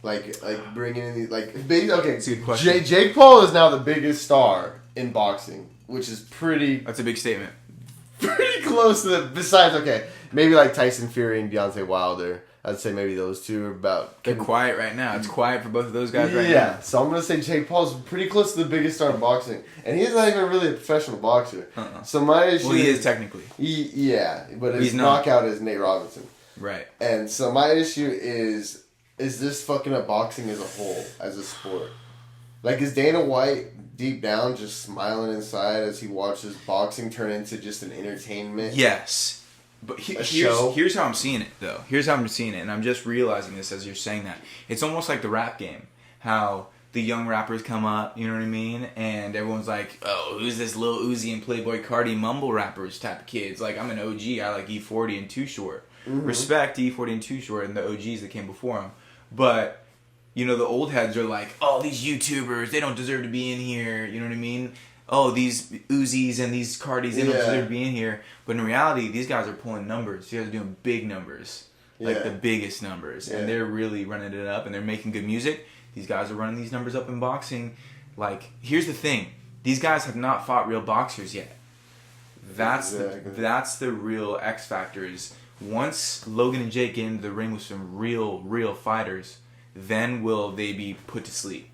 Like bringing in these... Like, big, okay, That's a good question. Jake Paul is now the biggest star in boxing, which is pretty... That's a big statement. Pretty close to the... Besides, okay, maybe like Tyson Fury and Deontay Wilder. I'd say maybe those two are about... They're quiet right now. It's quiet for both of those guys right now. Yeah, so I'm going to say Jake Paul's pretty close to the biggest star in boxing. And he's not even really a professional boxer. So my issue... Well, he is technically. Yeah, but his knockout is Nate Robinson. Right. And so my issue is this fucking up boxing as a whole, as a sport? Like, is Dana White deep down just smiling inside as he watches boxing turn into just an entertainment? Yes. But here's how I'm seeing it, though. Here's how I'm seeing it, and I'm just realizing this as you're saying that. It's almost like the rap game. How the young rappers come up, you know what I mean? And everyone's like, oh, who's this Lil Uzi and Playboy Cardi mumble rappers type of kids? Like, I'm an OG. I like E40 and Too Short. Mm-hmm. Respect E40 and Too Short and the OGs that came before him. But, you know, the old heads are like, oh, these YouTubers, they don't deserve to be in here. You know what I mean? Oh, these Uzis and these Cardis, they don't deserve to be in here. But in reality, these guys are pulling numbers. These guys are doing big numbers. Like the biggest numbers. And they're really running it up and they're making good music. These guys are running these numbers up in boxing. Like, here's the thing. These guys have not fought real boxers yet. That's the real X factor is once Logan and Jake get into the ring with some real fighters, then will they be put to sleep.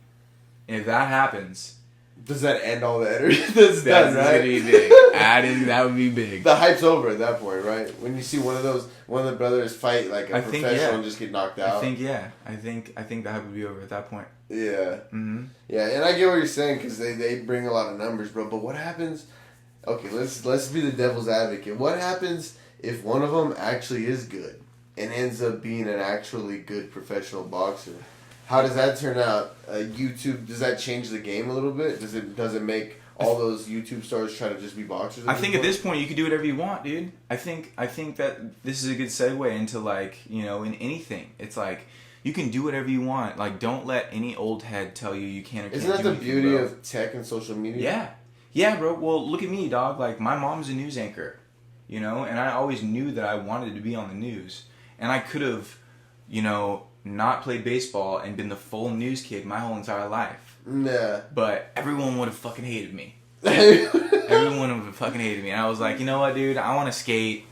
And if that happens... Does that end all the energy? That's done, right? Gonna be big. That would be big. The hype's over at that point, right? When you see one of the brothers fight like a professional and just get knocked out. I think the hype would be over at that point. Yeah. Mm-hmm. Yeah, and I get what you're saying because they bring a lot of numbers, bro. But what happens? Okay, let's be the devil's advocate. What happens if one of them actually is good and ends up being an actually good professional boxer? How does that turn out? YouTube, does that change the game a little bit? Does it make all those YouTube stars try to just be boxers? I think at this point you can do whatever you want, dude. I think that this is a good segue into like, you know, in anything. It's like you can do whatever you want. Like, don't let any old head tell you you can't or can't. Isn't that the beauty of tech and social media? Yeah, bro. Well, look at me, dog. Like, my mom's a news anchor, you know, and I always knew that I wanted to be on the news, and I could have, you know, not played baseball and been the full news kid my whole entire life. Yeah. But everyone would have fucking hated me. Everyone would have fucking hated me. And I was like, you know what, dude? I want to skate.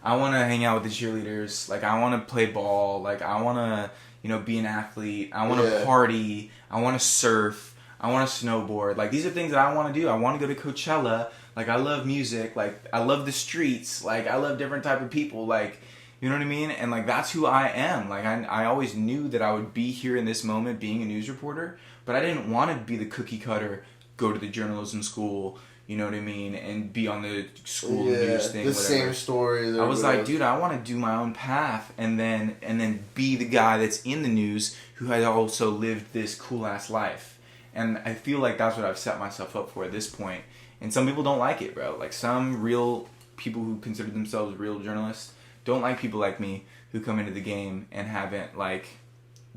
I want to hang out with the cheerleaders. Like, I want to play ball. Like, I want to, you know, be an athlete. I want to party. I want to surf. I want to snowboard. Like, these are things that I want to do. I want to go to Coachella. Like, I love music. Like, I love the streets. Like, I love different type of people. Like, you know what I mean? And, like, that's who I am. Like, I always knew that I would be here in this moment being a news reporter, but I didn't want to be the cookie cutter, go to the journalism school, you know what I mean, and be on the school news thing, the whatever. Same story. I was like, dude, I want to do my own path and then be the guy that's in the news who has also lived this cool-ass life. And I feel like that's what I've set myself up for at this point. And some people don't like it, bro. Like, some real people who consider themselves real journalists don't like people like me who come into the game and haven't, like,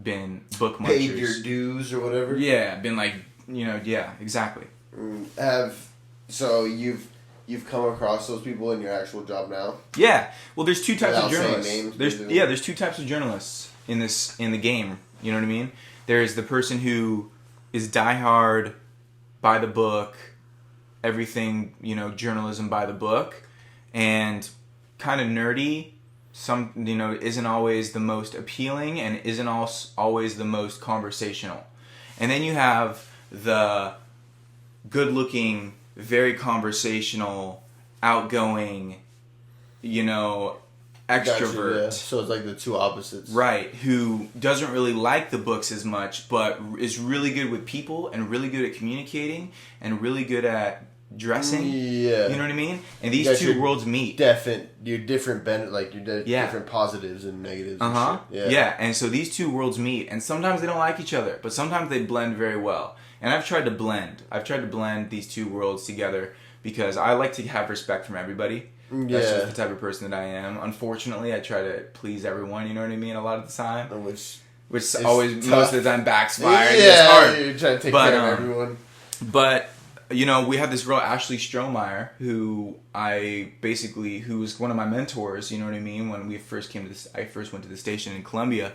been book munchers. Paid your dues or whatever? Yeah, been like, you know, yeah, exactly. So you've come across those people in your actual job now? Yeah. Well, there's two types of journalists. Names, there's two types of journalists in the game. You know what I mean? There's the person who is diehard, by the book, everything, you know, journalism by the book, and kind of nerdy. Some, you know, isn't always the most appealing and isn't always the most conversational. And then you have the good-looking, very conversational, outgoing, you know, extrovert. Gotcha, yeah. So it's like the two opposites. Right, who doesn't really like the books as much, but is really good with people and really good at communicating and really good at dressing. Yeah. You know what I mean? And these two worlds meet. Your different different positives and negatives and shit. Yeah, and so these two worlds meet, and sometimes they don't like each other, but sometimes they blend very well. And I've tried to blend these two worlds together because I like to have respect from everybody. Yeah. That's just the type of person that I am. Unfortunately, I try to please everyone, you know what I mean, a lot of the time. Which always, tough. Most of the time, backfires. Yeah, it's hard. You're trying to take care of everyone. But, you know, we have this girl, Ashley Strohmeyer, who was one of my mentors, you know what I mean? When we first I first went to the station in Columbia.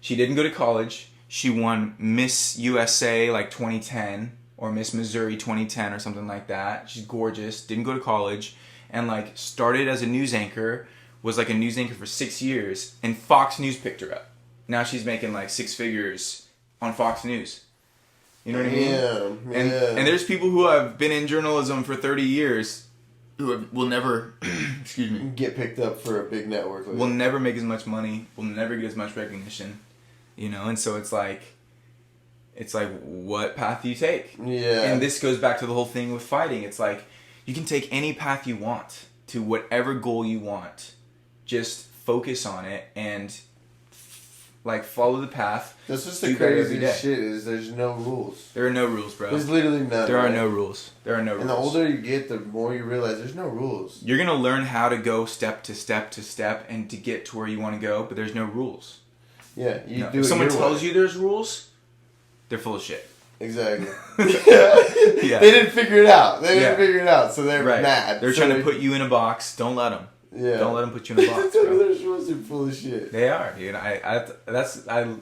She didn't go to college. She won Miss USA like 2010 or Miss Missouri 2010 or something like that. She's gorgeous. Didn't go to college. And like started as a news anchor. Was like a news anchor for 6 years. And Fox News picked her up. Now she's making like 6 figures on Fox News. You know what I mean? Yeah. And there's people who have been in journalism for 30 years who will never, excuse me, get picked up for a big network. Will never make as much money. Will never get as much recognition. You know, and so it's like, what path do you take? Yeah. And this goes back to the whole thing with fighting. It's like, you can take any path you want to whatever goal you want. Just focus on it and like follow the path. That's just the craziest shit is there's no rules. There are no rules, bro. There's literally none. There are no rules. There are no rules. And the older you get, the more you realize there's no rules. You're gonna learn how to go step to step to step and to get to where you want to go, but there's no rules. Yeah, you do. If someone tells you there's rules, they're full of shit. Exactly. Yeah. They didn't figure it out. So they're mad. They're trying to put you in a box. Don't let them. Yeah. Don't let them put you in a box. Bro. Their rules are full of shit. They are, dude. That's one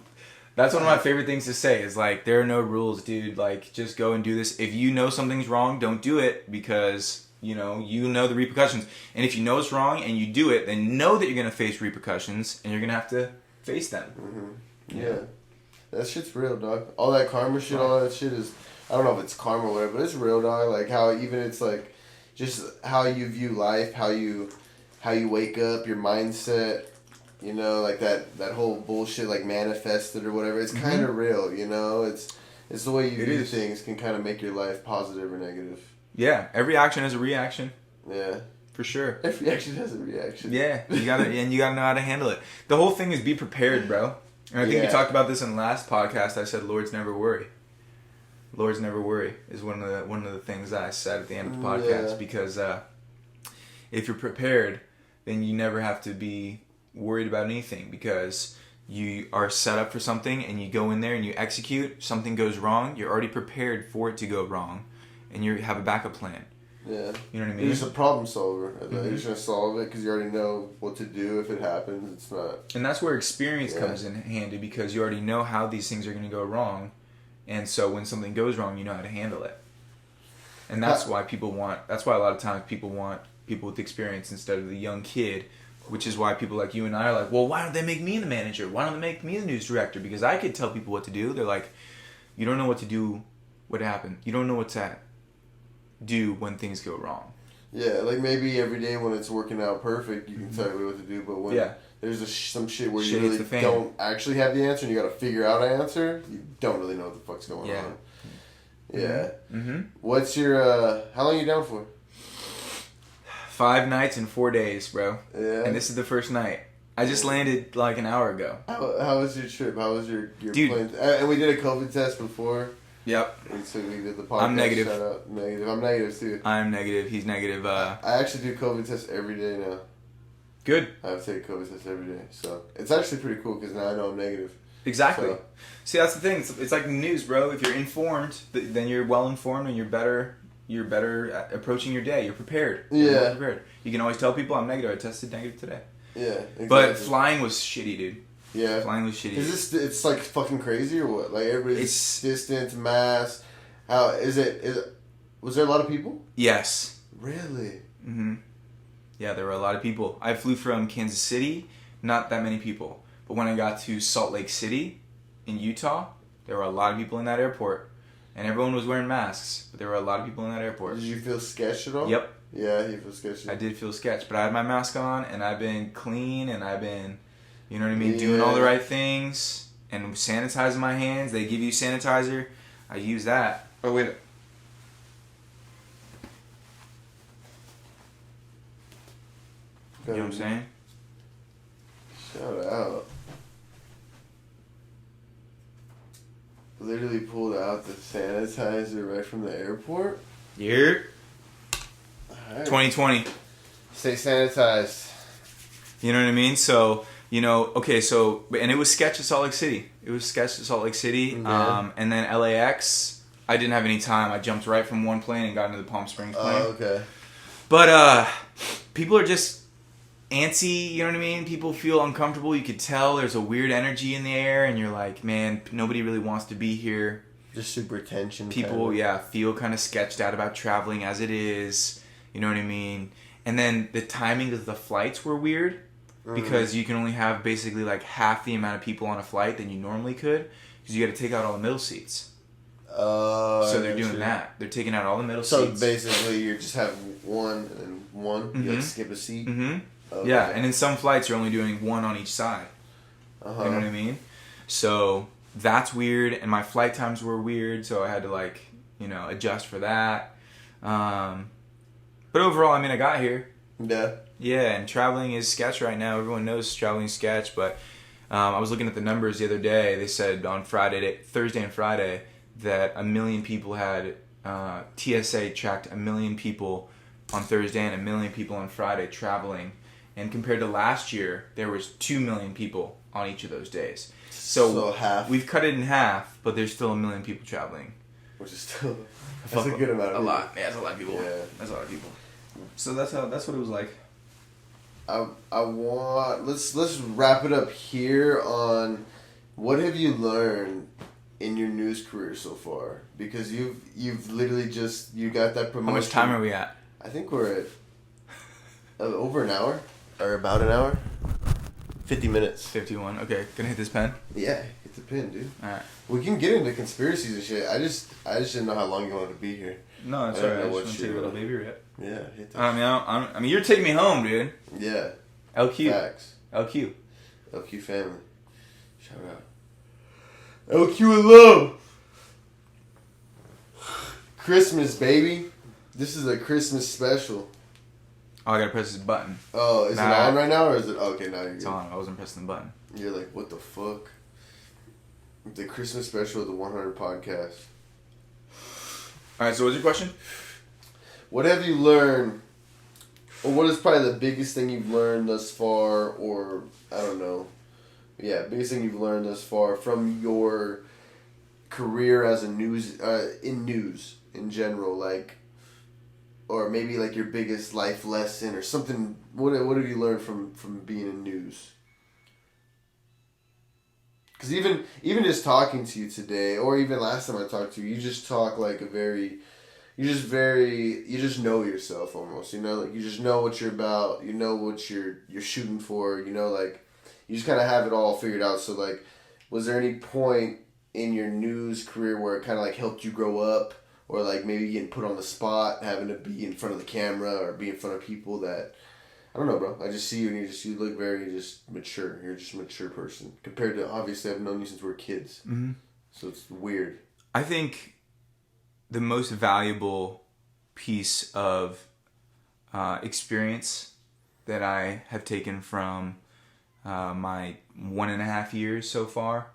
of my favorite things to say. Is like there are no rules, dude. Like just go and do this. If you know something's wrong, don't do it because you know the repercussions. And if you know it's wrong and you do it, then know that you're gonna face repercussions and you're gonna have to face them. Mm-hmm. Yeah. That shit's real, dog. All that karma shit, all that shit is, I don't know if it's karma or whatever, but it's real, dog. Like how even it's like, just how you view life, how you wake up, your mindset, you know, like that whole bullshit like manifested or whatever. It's kind of real, you know. It's the way you view things can kind of make your life positive or negative. Yeah, every action has a reaction. Yeah. For sure. Every action has a reaction. Yeah, you gotta know how to handle it. The whole thing is be prepared, bro. And I think we talked about this in the last podcast. I said, "Lords never worry." Lords never worry is one of the things that I said at the end of the podcast because if you're prepared, then you never have to be worried about anything because you are set up for something and you go in there and you execute. Something goes wrong, you're already prepared for it to go wrong, and you have a backup plan. Yeah. You know what I mean? You're just a problem solver. You're just going to solve it because you already know what to do if it happens. It's not... And that's where experience comes in handy because you already know how these things are going to go wrong. And so when something goes wrong, you know how to handle it. And that's why that's why a lot of times people want people with experience instead of the young kid, which is why people like you and I are like, well, why don't they make me the manager? Why don't they make me the news director? Because I could tell people what to do. They're like, you don't know what to do, what happened. You don't know what to do when things go wrong. Yeah, like maybe every day when it's working out perfect, you can tell everybody what to do, but when there's some shit where you really don't actually have the answer and you got to figure out an answer, you don't really know what the fuck's going on. Yeah. Mm-hmm. What's your, how long are you down for? 5 nights and 4 days, bro. Yeah. And this is the first night. I just landed like an hour ago. How was your trip? How was your plane? And we did a COVID test before. Yep. And so we did the podcast. I'm negative. Shout out. Negative. I'm negative too. I'm negative. He's negative. I actually do COVID tests every day now. Good. I have to take COVID tests every day. So it's actually pretty cool because now I know I'm negative. Exactly. So. See, that's the thing. It's like the news, bro. If you're informed, then you're well informed and you're better at approaching your day. You're prepared. You're more prepared. You can always tell people I'm negative. I tested negative today. Yeah. Exactly. But flying was shitty, dude. Yeah. Flying was shitty. It's like fucking crazy or what? Like everybody's distance, mass. How is it? Was there a lot of people? Yes. Really? Mm-hmm. Yeah, there were a lot of people. I flew from Kansas City, not that many people. But when I got to Salt Lake City in Utah, there were a lot of people in that airport. And everyone was wearing masks, but there were a lot of people in that airport. Did you feel sketched at all? Yep. Yeah, you feel sketched. I did feel sketched, but I had my mask on, and I've been clean, and I've been, you know what I mean, doing all the right things, and sanitizing my hands. They give you sanitizer. I use that. Oh, wait. You know what I'm saying? Shout out. Literally pulled out the sanitizer right from the airport. Yeah. Right. 2020. Stay sanitized. You know what I mean? So, you know, okay, so, and it was sketch at Salt Lake City. It was sketch at Salt Lake City. Yeah. And then LAX, I didn't have any time. I jumped right from one plane and got into the Palm Springs plane. Oh, okay. But people are just antsy, you know what I mean? People feel uncomfortable. You could tell there's a weird energy in the air, and you're like, man, nobody really wants to be here. Just super tension. People, feel kind of sketched out about traveling as it is. You know what I mean? And then the timing of the flights were weird because you can only have basically like half the amount of people on a flight than you normally could because you got to take out all the middle seats. So they're doing that. They're taking out all the middle seats. So basically, you just have one and one. Mm-hmm. You like skip a seat. Mm-hmm. Okay. Yeah, and in some flights, you're only doing one on each side. Uh-huh. You know what I mean? So that's weird, and my flight times were weird, so I had to adjust for that. But overall, I mean, I got here. Yeah. Yeah, and traveling is sketch right now. Everyone knows traveling is sketch, but I was looking at the numbers the other day. They said on Thursday and Friday, that 1 million people had TSA tracked 1 million people on Thursday and 1 million people on Friday traveling, and compared to last year there was 2 million people on each of those days. So half. We've cut it in half, but there's still 1 million people traveling, which is still that's a good amount of people. lot. Yeah, that's a lot of people. Yeah, that's a lot of people. So that's what it was like. Let's wrap it up here on what have you learned in your news career so far, because you've literally you got that promotion. How much time are we at? I think we're at over an hour or about an hour. 50 minutes. 51. Okay, gonna hit this pen. Yeah, hit the pin, dude. All right. We can get into conspiracies and shit. I just didn't know how long you wanted to be here. No, it's alright. I just want to take a little baby rip. Yeah, hit that. I mean, you're taking me home, dude. Yeah. LQ. Facts. LQ. LQ family. Shout out. LQ in love. Christmas, baby. This is a Christmas special. Oh, I gotta press this button. Oh, is it on right now, or is it okay? Now you're good. It's on. I wasn't pressing the button. You're like, what the fuck? The Christmas special of the 100 podcast. All right. So, what's your question? What have you learned, or what is probably the biggest thing you've learned thus far, or I don't know. Yeah, biggest thing you've learned thus far from your career as in news in general, like, or maybe like your biggest life lesson or something. What have you learned from being in news? Because even just talking to you today, or even last time I talked to you, you just talk like you just know yourself almost. You know, like you just know what you're about. You know what you're shooting for. You know, like you just kind of have it all figured out. So like, was there any point in your news career where it kind of like helped you grow up, or like maybe getting put on the spot, having to be in front of the camera or be in front of people that, I don't know, bro. I just see you and you look very just mature. You're just a mature person compared to, obviously I've known you since we were kids. Mm-hmm. So it's weird. I think the most valuable piece of experience that I have taken from my 1.5 years so far,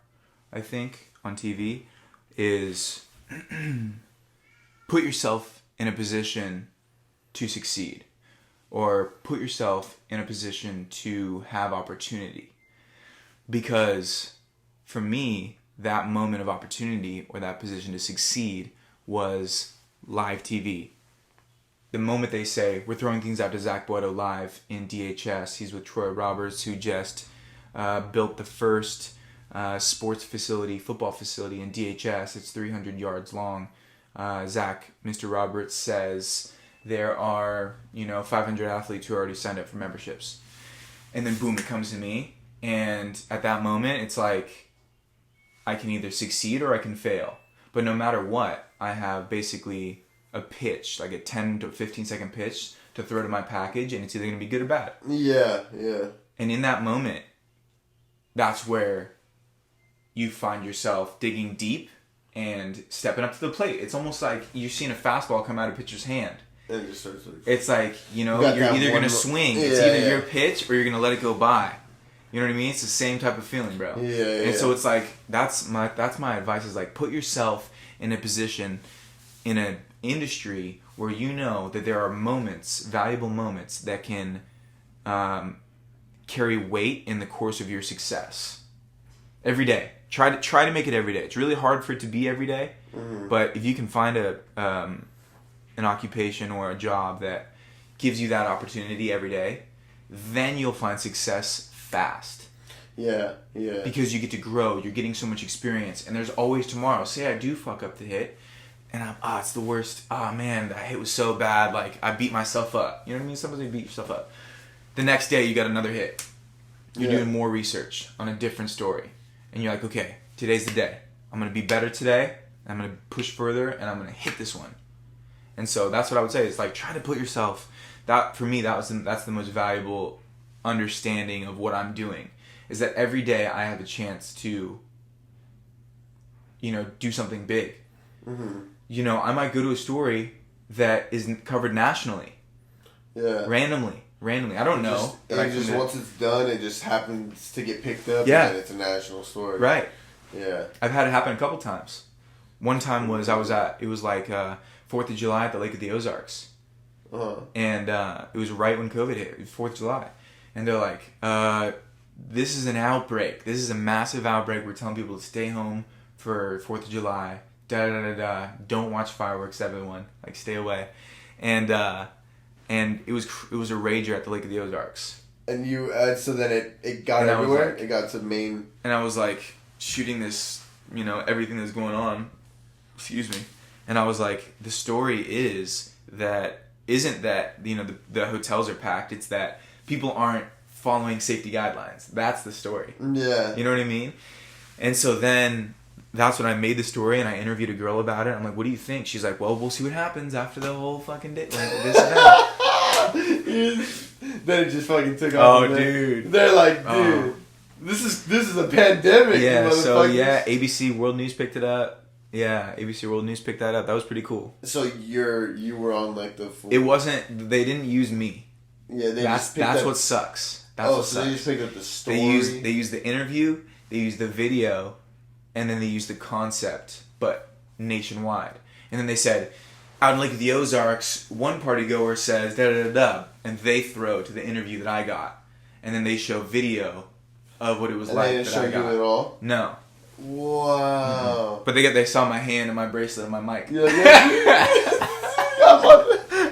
I think, on TV is put yourself in a position to succeed, or put yourself in a position to have opportunity. Because for me, that moment of opportunity or that position to succeed was live TV. The moment they say, we're throwing things out to Zach Boetto live in DHS, he's with Troy Roberts, who just built the first sports facility, football facility in DHS. It's 300 yards long. Zach, Mr. Roberts, says there are 500 athletes who already signed up for memberships. And then boom, it comes to me. And at that moment, it's like, I can either succeed or I can fail. But no matter what, I have basically a pitch, like a 10 to 15 second pitch to throw to my package, and it's either going to be good or bad. Yeah, yeah. And in that moment, that's where you find yourself digging deep and stepping up to the plate. It's almost like you're seeing a fastball come out of a pitcher's hand. And it just starts like, it's like, you're either going to swing. It's either your pitch or you're going to let it go by. You know what I mean? It's the same type of feeling, bro. Yeah. And so it's like, that's my advice is like, put yourself in a position in an industry where you know that there are moments, valuable moments that can carry weight in the course of your success. Every day. Try to make it every day. It's really hard for it to be every day, but if you can find an occupation or a job that gives you that opportunity every day, then you'll find success fast. Yeah. Because you get to grow. You're getting so much experience, and there's always tomorrow. Say I do fuck up the hit, and it's the worst. Oh man, that hit was so bad. Like I beat myself up. You know what I mean? Sometimes you beat yourself up. The next day you got another hit. You're doing more research on a different story. And you're like, okay, today's the day. I'm going to be better today. I'm going to push further, and I'm going to hit this one. And so that's what I would say. It's like, try to put yourself... For me, that's the most valuable understanding of what I'm doing. Is that every day I have a chance to, do something big. Mm-hmm. I might go to a story that isn't covered nationally. Yeah. Randomly. I don't know. Once it's done, it just happens to get picked up. Yeah. And then it's a national story. Right. Yeah. I've had it happen a couple times. One time was it was like 4th of July at the Lake of the Ozarks. Uh-huh. And it was right when COVID hit. It was 4th of July. And they're like, this is an outbreak. This is a massive outbreak. We're telling people to stay home for 4th of July. Don't watch fireworks, everyone. Like, stay away. And it was a rager at the Lake of the Ozarks. And you so then it got everywhere. It got to Maine. And I was like shooting this, everything that's going on. Excuse me. And I was like, the story isn't that the hotels are packed. It's that people aren't following safety guidelines. That's the story. Yeah. You know what I mean? And so then that's when I made the story, and I interviewed a girl about it. I'm like, what do you think? She's like, well, we'll see what happens after the whole fucking day. Like, this and that. Then it just fucking took off. Oh, dude. They're like, dude, this is a pandemic. Yeah, ABC World News picked it up. Yeah, ABC World News picked that up. That was pretty cool. So you were on like the full... It wasn't... They didn't use me. Yeah, that's what sucks. That's what sucks. They just picked up the story. They used the interview, they used the video, and then they used the concept, but nationwide. And then they said, out in Lake of the Ozarks, one party goer says da-da-da-da, and they throw to the interview that I got. And then they show video of what it was like that I got. They didn't show you at all? No. Wow. Mm-hmm. But they saw my hand and my bracelet and my mic. Yeah.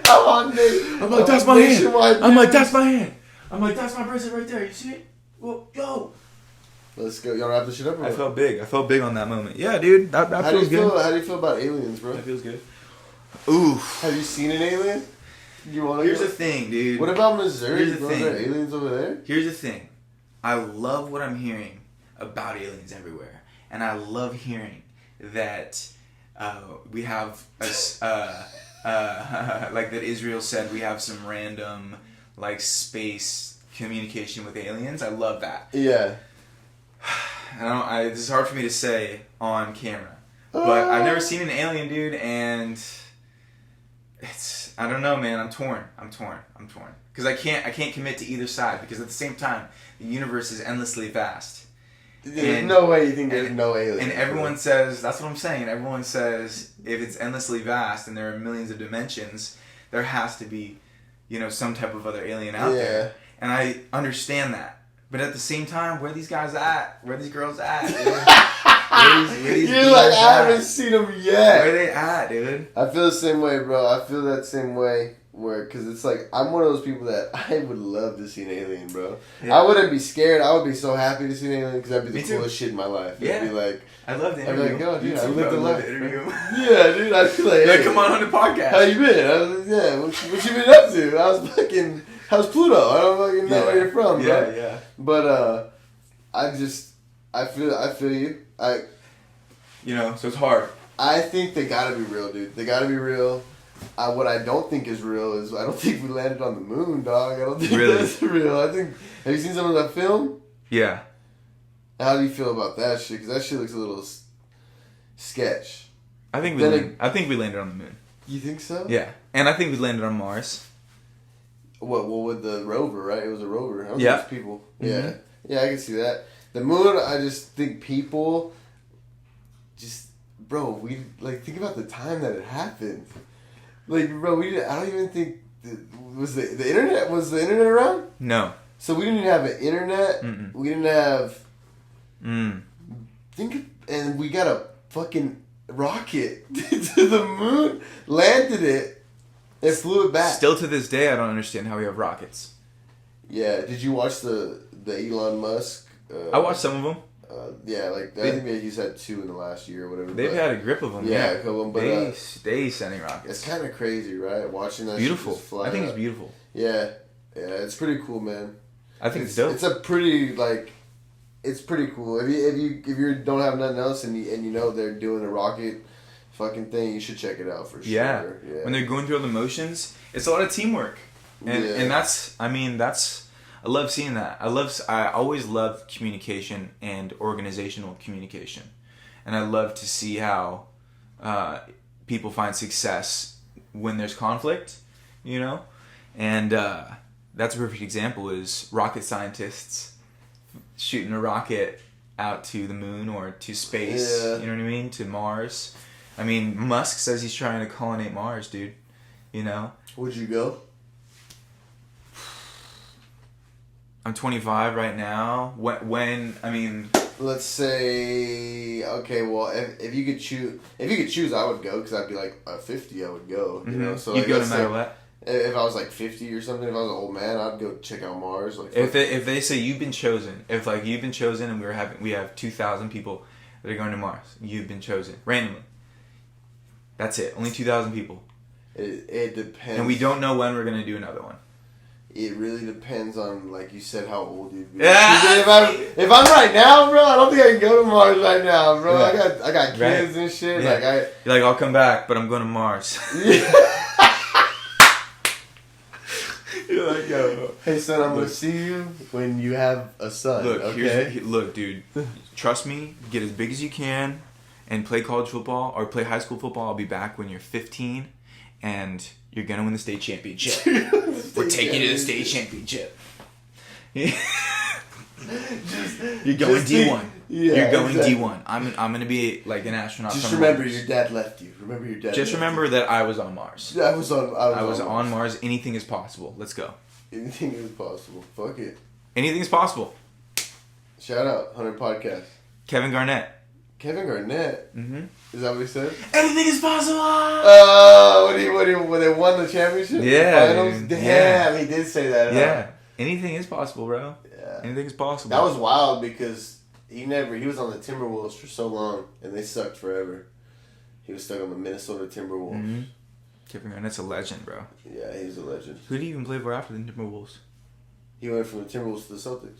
I'm on Nate. I'm like, that's my hand. I'm like, that's my hand. I'm like, that's my bracelet right there. You see it? Well, yo. Let's go. Y'all wrap this shit up. I felt big. I felt big on that moment. Yeah, dude. That feels good. How do you feel about aliens, bro? That feels good. Oof. Have you seen an alien? Here's the thing, dude. What about Missouri? Here's the thing. Are there aliens over there? Here's the thing. I love what I'm hearing about aliens everywhere. And I love hearing that we have, like that Israel said, we have some random, like, space communication with aliens. I love that. Yeah. This is hard for me to say on camera. But I've never seen an alien, dude, and I don't know, man. I'm torn. Because I can't commit to either side, because at the same time, the universe is endlessly vast. There's no way you think there's no aliens. And everyone says, that's what I'm saying, everyone says if it's endlessly vast and there are millions of dimensions, there has to be, some type of other alien out there. And I understand that. But at the same time, where are these guys at? Where are these girls at? You're like, I haven't seen them yet. Where are they at, dude? I feel the same way, bro. I feel that same way. Because it's like, I'm one of those people that I would love to see an alien, bro. Yeah. I wouldn't be scared. I would be so happy to see an alien because that'd be the coolest shit in my life. Yeah. I'd be like, I'd love the interview. I'd be like, oh, dude, I lived the life. Yeah, dude, I'd be like, hey, come on the podcast. How you been? I was like, yeah, what you been up to? How's Pluto? I don't fucking know where you're from, bro. Yeah. But, I feel you. So it's hard. I think they gotta be real, dude. They gotta be real. What I don't think is real is I don't think we landed on the moon, dog. I don't think that's real. Have you seen some of that film? Yeah. How do you feel about that shit? Because that shit looks a little sketch. I think we landed on the moon. You think so? Yeah, and I think we landed on Mars. What? Well, with the rover, right? It was a rover. Yeah. People. Mm-hmm. Yeah, I can see that. The moon, I just think people, bro. Think about the time that it happened. Like, bro, I don't even think... Was the internet around? No. So we didn't even have an internet. Mm-mm. We didn't have... and we got a fucking rocket to the moon, landed it, and flew it back. Still to this day, I don't understand how we have rockets. Yeah, did you watch the Elon Musk? I watched some of them. Yeah, like I think he's had 2 in the last year or whatever. They've had a grip of them. Yeah, a couple of them, but they sending rockets. it's kind of crazy, right? Watching that beautiful. Shit just fly I think up. it's beautiful. Yeah, it's pretty cool, man. I think it's dope. It's a pretty it's pretty cool. If you don't have nothing else and you know they're doing a rocket fucking thing, you should check it out for sure. Yeah. Yeah. When they're going through all the motions, it's a lot of teamwork, and that's I love seeing that. I always love communication and organizational communication, and I love to see how people find success when there's conflict, you know, and that's a perfect example is rocket scientists shooting a rocket out to the moon or to space. Yeah. You know what I mean? To Mars. I mean, Musk says he's trying to colonize Mars, dude. You know? Would you go? I'm 25 right now. When I mean, let's say okay. Well, if you could choose, I would go because I'd be like 50. I would go. You know, so you'd go no matter what. If I was like 50 or something, if I was an old man, I'd go check out Mars. Like if they say you've been chosen, if like you've been chosen, and we have 2,000 people that are going to Mars, you've been chosen randomly. That's it. Only 2,000 people. It depends. And we don't know when we're gonna do another one. It really depends on, like you said, how old you'd be. Yeah. If I'm right now, bro, I don't think I can go to Mars right now, bro. Yeah. I got kids and shit. Yeah. You're like, I'll come back, but I'm going to Mars. You're like, yo. Hey son, I'm gonna see you when you have a son. Look, okay? Look, dude. Trust me. Get as big as you can, and play college football or play high school football. I'll be back when you're 15, and you're gonna win the state championship. We're taking you to the state championship. You're going D1. Yeah, you're going exactly. D1. I'm gonna be like an astronaut. Just remember, your dad left you. Remember your dad. Just remember that I was on Mars. I was on Mars. Anything is possible. Let's go. Anything is possible. Fuck it. Anything is possible. Shout out 100 Podcast. Kevin Garnett. Kevin Garnett. Mm-hmm. Is that what he said? Anything is possible. When they won the championship? Yeah. The finals? Dude. Damn, he did say that. Yeah. Anything is possible, bro. Yeah. Anything is possible. That was wild because he was on the Timberwolves for so long and they sucked forever. He was stuck on the Minnesota Timberwolves. Mm-hmm. Kevin Garnett's a legend, bro. Yeah, he's a legend. Who did he even play for after the Timberwolves? He went from the Timberwolves to the Celtics.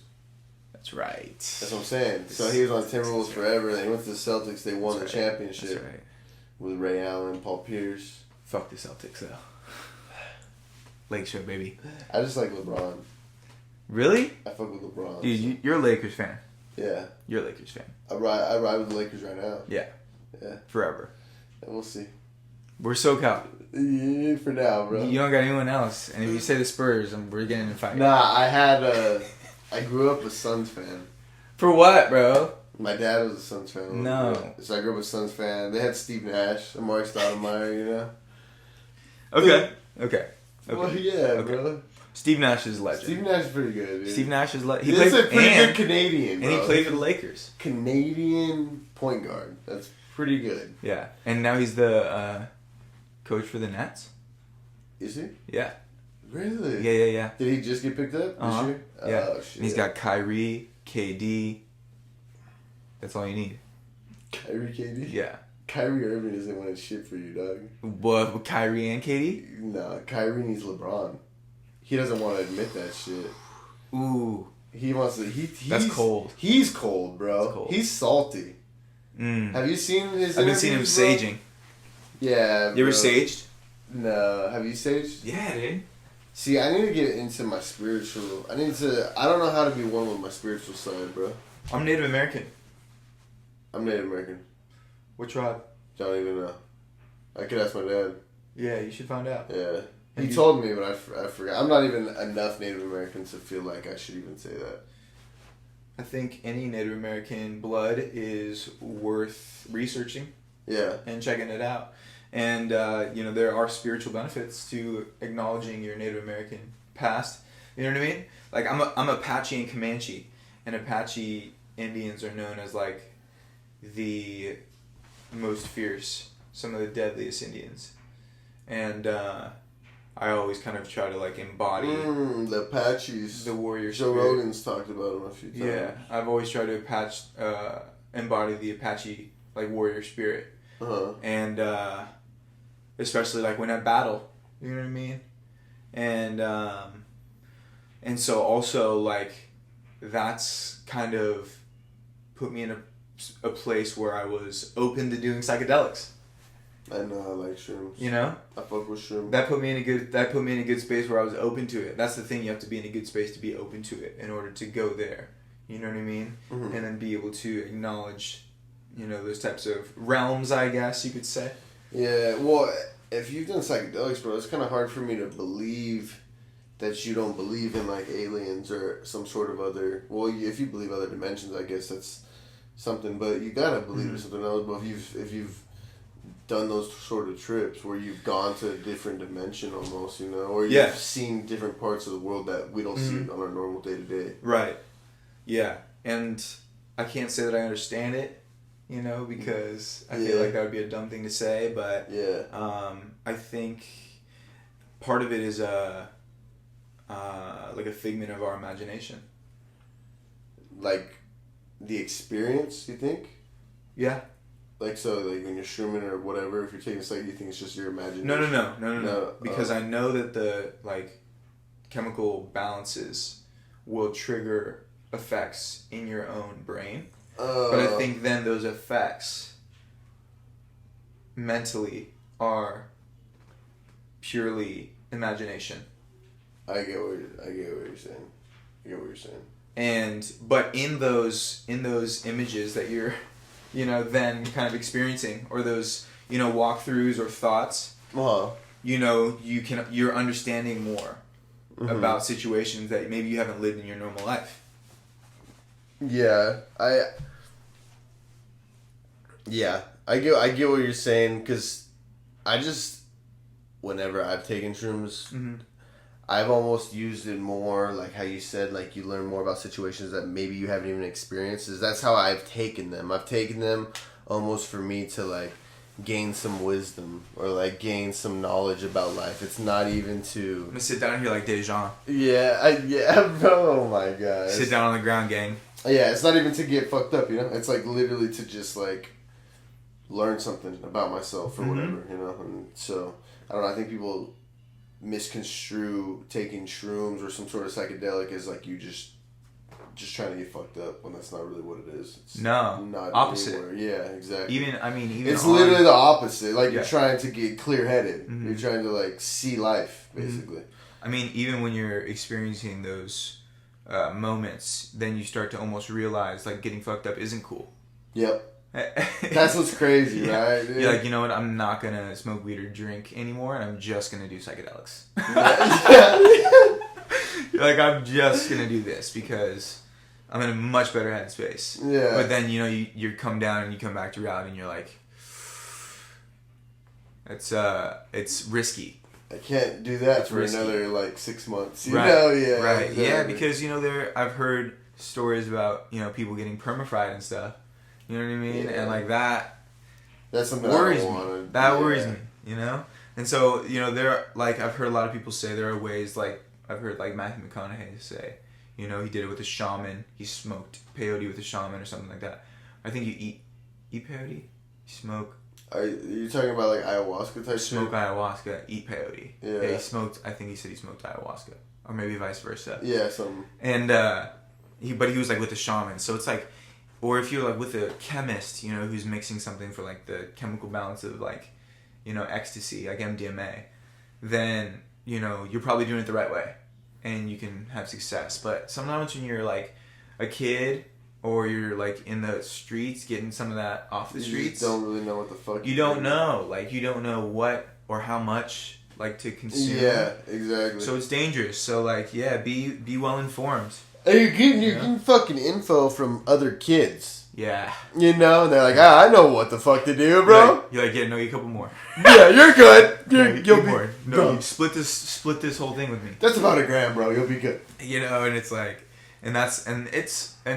That's right. That's what I'm saying. So he was on Timberwolves forever. Then he went to the Celtics. They won the championship. That's right. With Ray Allen, Paul Pierce. Fuck the Celtics, though. Lake Show, baby. I just like LeBron. Really? I fuck with LeBron. Dude, you're a Lakers fan. Yeah. You're a Lakers fan. I ride with the Lakers right now. Yeah. Yeah. Forever. And we'll see. We're SoCal. Yeah, for now, bro. You don't got anyone else. And if you say the Spurs, we're getting in a fight. Nah, I grew up a Suns fan. For what, bro? My dad was a Suns fan. No. So I grew up a Suns fan. They had Steve Nash, Amari Stoudemire, you know? Okay. Well, yeah, bro. Steve Nash is a legend. Steve Nash is pretty good, dude. Steve Nash is legend. He's a pretty good Canadian, bro. And he played for the Lakers. Canadian point guard. That's pretty good. Yeah. And now he's the coach for the Nets. Is he? Yeah. Really? Yeah. Did he just get picked up this year? Yeah. Oh, shit. And he's got Kyrie, KD. That's all you need. Kyrie, KD? Yeah. Kyrie Irving isn't winning shit for you, dog. What, with Kyrie and KD? No, Kyrie needs LeBron. He doesn't want to admit that shit. Ooh. He wants to. That's cold. He's cold, bro. That's cold. He's salty. Mm. Have you seen his? I've been seeing him saging. Yeah. You ever saged? No. Have you saged? Yeah, dude. See, I need to get into my spiritual. I don't know how to be one with my spiritual side, bro. I'm Native American. I'm Native American. What tribe? Don't even know. I could ask my dad. Yeah, you should find out. Yeah. He told me, but I forgot. I'm not even enough Native American to feel like I should even say that. I think any Native American blood is worth researching. Yeah. And checking it out. And, there are spiritual benefits to acknowledging your Native American past. You know what I mean? Like, I'm Apache and Comanche. And Apache Indians are known as, like, the most fierce, some of the deadliest Indians, and I always kind of try to like embody the Apaches. the warrior Joe spirit. Rogan's talked about them a few times. Yeah, I've always tried to embody the Apache like warrior spirit, and especially like when at battle, you know what I mean, and so also like that's kind of put me in a place where I was open to doing psychedelics. I know, I like shrooms. You know? I fuck with shrooms. That put me in a good space where I was open to it. That's the thing, you have to be in a good space to be open to it in order to go there. You know what I mean? Mm-hmm. And then be able to acknowledge, you know, those types of realms, I guess you could say. Yeah, well, if you've done psychedelics, bro, it's kind of hard for me to believe that you don't believe in, like, aliens or some sort of other... Well, if you believe other dimensions, I guess that's something, but you gotta believe in something else. But if you've done those sort of trips where you've gone to a different dimension almost, you know, or you've seen different parts of the world that we don't see on our normal day-to-day. Right. Yeah. And I can't say that I understand it, you know, because I feel like that would be a dumb thing to say, but I think part of it is like a figment of our imagination. Like the experience, you think? Yeah. Like, so, like, when you're shrooming or whatever, if you're taking psych, you think it's just your imagination? No. Because I know that the, like, chemical balances will trigger effects in your own brain. But I think then those effects mentally are purely imagination. I get what you're saying. But in those images that you're, you know, then kind of experiencing, or those, you know, walkthroughs or thoughts, you know, you're understanding more about situations that maybe you haven't lived in your normal life. Yeah, I get what you're saying, because I just, whenever I've taken shrooms, I've almost used it more, like how you said, like you learn more about situations that maybe you haven't even experienced. That's how I've taken them. I've taken them almost for me to, like, gain some wisdom or, like, gain some knowledge about life. It's not even to... I'm gonna sit down here like Dejan. Yeah, bro, oh my god. Sit down on the ground, gang. Yeah, it's not even to get fucked up, you know? It's, like, literally to just, like, learn something about myself or whatever, you know? And so, I don't know, I think people misconstrue taking shrooms or some sort of psychedelic as, like, you just trying to get fucked up, when that's not really what it is. It's not opposite. Anywhere. Yeah, exactly. Even it's literally the opposite. Like, you're trying to get clear-headed. You're trying to, like, see life, basically. I mean, even when you're experiencing those moments, then you start to almost realize, like, getting fucked up isn't cool. Yep. That's what's crazy, right? You're like, you know what, I'm not gonna smoke weed or drink anymore, and I'm just gonna do psychedelics. You're like, I'm just gonna do this because I'm in a much better headspace. Yeah. But then, you know, you come down and you come back to reality and you're like, it's risky. I can't do that for another, like, 6 months. You know? Yeah. Right. Exactly. Yeah, because, you know, I've heard stories about, you know, people getting perma-fried and stuff. You know what I mean? Yeah. And, like, that's something worries I me. don't want. That worries me, you know? And so, you know, I've heard a lot of people say there are ways, like, I've heard, like, Matthew McConaughey say, you know, he did it with a shaman. He smoked peyote with a shaman or something like that. I think you eat peyote? You smoke. Are you talking about, like, ayahuasca type Smoke shit? ayahuasca, eat peyote. Yeah. He smoked, I think he said he smoked ayahuasca. Or maybe vice versa. Yeah, something. And, he was, like, with a shaman. So it's, like, or if you're, like, with a chemist, you know, who's mixing something for, like, the chemical balance of, like, you know, ecstasy, like MDMA, then, you know, you're probably doing it the right way. And you can have success. But sometimes when you're, like, a kid, or you're, like, in the streets, getting some of that off the streets. You don't really know what the fuck you don't know. Like, you don't know what or how much, like, to consume. Yeah, exactly. So it's dangerous. So, like, yeah, be well informed. And you're getting fucking info from other kids. Yeah. You know, and they're like, I know what the fuck to do, bro. You're like, yeah, no, you a couple more. Yeah, you're good. You'll be more. No, you split this whole thing with me. That's about $1 grand, bro. You'll be good. You know, and it's like, and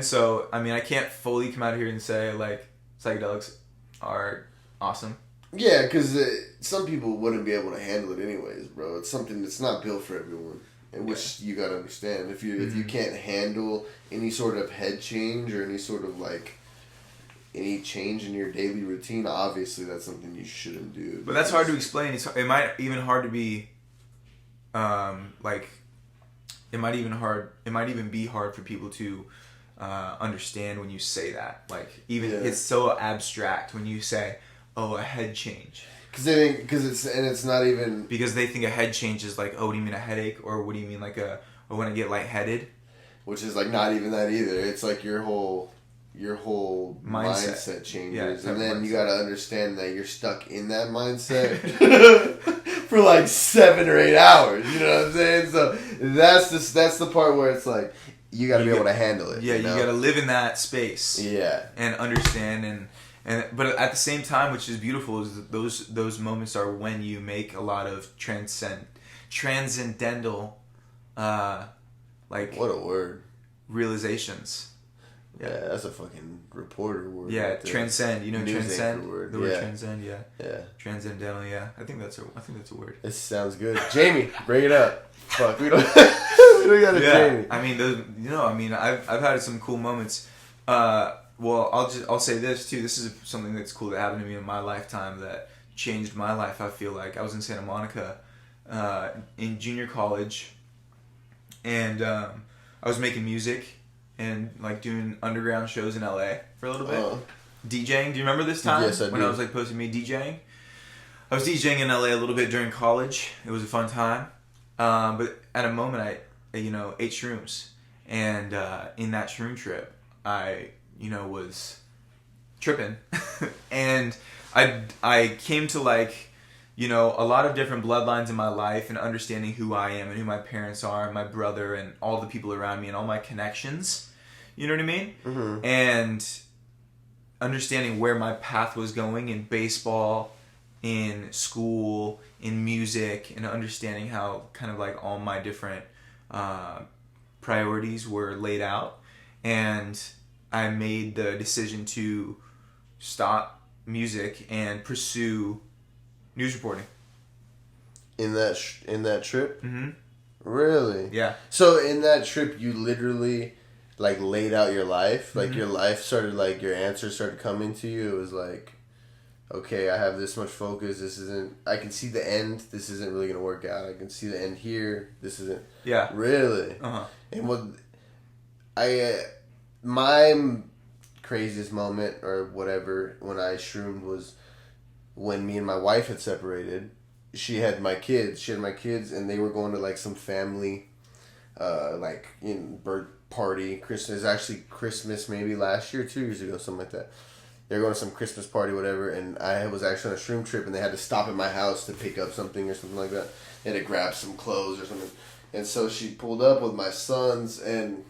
so, I mean, I can't fully come out here and say, like, psychedelics are awesome. Yeah, because some people wouldn't be able to handle it anyways, bro. It's something that's not built for everyone, and which you gotta understand. If you can't handle any sort of head change or any sort of like any change in your daily routine, obviously that's something you shouldn't do. But that's hard to explain. It might even hard to be, it might even be hard for people to understand when you say that. Like even it's so abstract when you say, "Oh, a head change." It's not even because they think a head change is like, "Oh, what do you mean a headache?" Or what do you mean like or when I get lightheaded? Which is like not even that either. It's like your whole mindset changes, and then you gotta understand that you're stuck in that mindset for like 7 or 8 hours. You know what I'm saying? So that's the part where it's like you gotta be able to handle it. Yeah, you gotta live in that space. Yeah, and understand and but at the same time, which is beautiful, is that those moments are when you make a lot of transcendental, like what a word, realizations. Yeah, that's a fucking reporter word. Yeah, right there. Transcend. You know, transcend. Word. The word transcend. Yeah. Yeah. Transcendental. Yeah, I think that's a word. This sounds good. Jamie, bring it up. Fuck, we don't got a Jamie. I mean, I've had some cool moments. Well, I'll say this too. This is something that's cool that happened to me in my lifetime that changed my life. I feel like I was in Santa Monica, in junior college, and I was making music. And like doing underground shows in LA for a little bit. DJing. Do you remember this time? Yes, I do. When I was like posting me DJing. I was DJing in LA a little bit during college. It was a fun time. But at a moment I ate shrooms. And in that shroom trip I was tripping. And I came to like a lot of different bloodlines in my life and understanding who I am and who my parents are and my brother and all the people around me and all my connections. You know what I mean? Mm-hmm. And understanding where my path was going in baseball, in school, in music, and understanding how kind of like all my different priorities were laid out. And I made the decision to stop music and pursue news reporting. In that trip? Mm-hmm. Really? Yeah. So in that trip, you literally like laid out your life. Like Mm-hmm. your life started, like your answers started coming to you. It was like, okay, I have this much focus. I can see the end. This isn't really gonna work out. I can see the end here. This isn't. Yeah. Really. Uh-huh. And my craziest moment or whatever when I shroomed was when me and my wife had separated. She had my kids, and they were going to like some family, birth party. Christmas, actually Christmas maybe last year, 2 years ago, something like that. They were going to some Christmas party, whatever, and I was actually on a shroom trip, and they had to stop at my house to pick up something or something like that. They had to grab some clothes or something, and so she pulled up with my sons and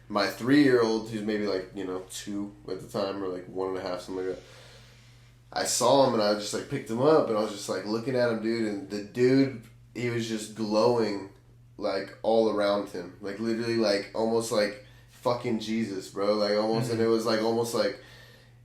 my 3-year-old, who's maybe like 2 at the time or like 1.5, something like that. I saw him and I just like picked him up and I was just like looking at him, dude, and the dude, he was just glowing like all around him, like literally like almost like fucking Jesus, bro, like almost. And it was like almost like